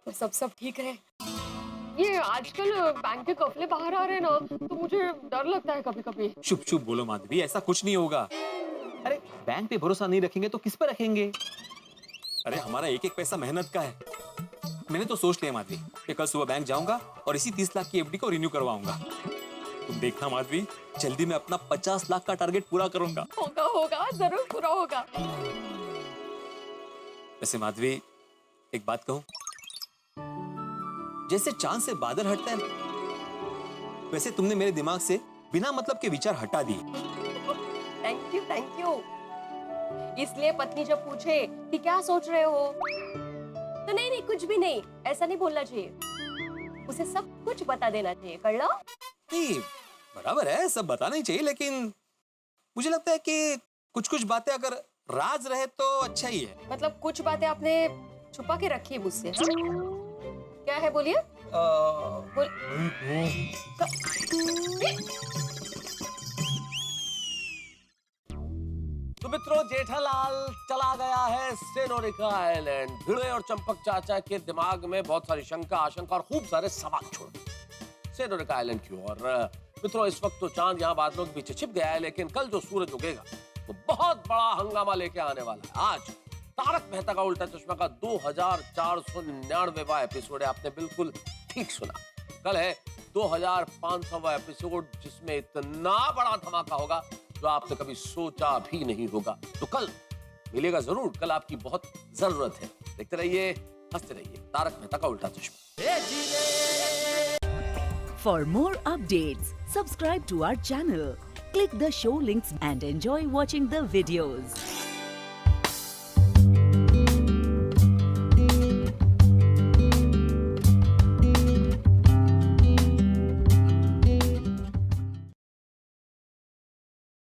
S14: तो सब ठीक है। ये आजकल बैंक के कफले बाहर आ रहे हैं ना, तो मुझे डर लगता है कभी कभी।
S3: चुप चुप बोलो माधवी, ऐसा कुछ नहीं होगा। अरे बैंक पे भरोसा नहीं रखेंगे तो किस पे रखेंगे? अरे हमारा एक एक पैसा मेहनत का है। मैंने तो सोच लिया माधवी कि कल सुबह बैंक जाऊंगा और इसी 30 लाख की एफडी को रिन्यू करवाऊंगा। तुम देखना माधवी, जल्दी मैं अपना 50 लाख का टारगेट पूरा करूंगा।
S14: होगा होगा, जरूर पूरा होगा।
S3: वैसे माधवी, एक बात कहूं, जैसे चांद से बादल हटता है, वैसे तुमने मेरे दिमाग से बिना मतलब के विचार हटा दिए।
S14: Thank you, thank you. इसलिए पत्नी जब पूछे कि क्या सोच रहे हो, तो नहीं नहीं कुछ भी नहीं, ऐसा नहीं बोलना चाहिए, उसे सब कुछ बता देना चाहिए। कर लो।
S3: नहीं, बराबर है, सब बताना ही चाहिए, लेकिन मुझे लगता है कि कुछ कुछ बातें अगर राज रहे तो अच्छा ही है।
S14: मतलब कुछ बातें आपने छुपा के रखी है मुझसे। क्या है बोलिए?
S2: तो मित्रों, जेठालाल चला गया है सेनोरिका आइलैंड। भिड़े और चंपक चाचा के दिमाग में बहुत सारी शंका, आशंका और खूब सारे सवाल छोड़ सेनोरिका आइलैंड की ओर। मित्रों, इस वक्त तो चांद यहाँ बादलों के पीछे छिप गया है, लेकिन कल जो सूरज उगेगा वो बहुत बड़ा हंगामा लेके आने वाला है। आज तारक मेहता का उल्टा चश्मा का 2499वां एपिसोड है। आपने बिल्कुल ठीक सुना, कल है 2500वां एपिसोड, जिसमें इतना बड़ा धमाका होगा जो आपने कभी सोचा भी नहीं होगा। तो कल मिलेगा जरूर, कल आपकी बहुत जरूरत है। देखते रहिए, हंसते रहिए। तारक मेहता का उल्टा चश्मा।
S8: For more updates, subscribe to our channel, click the show links and enjoy watching the videos.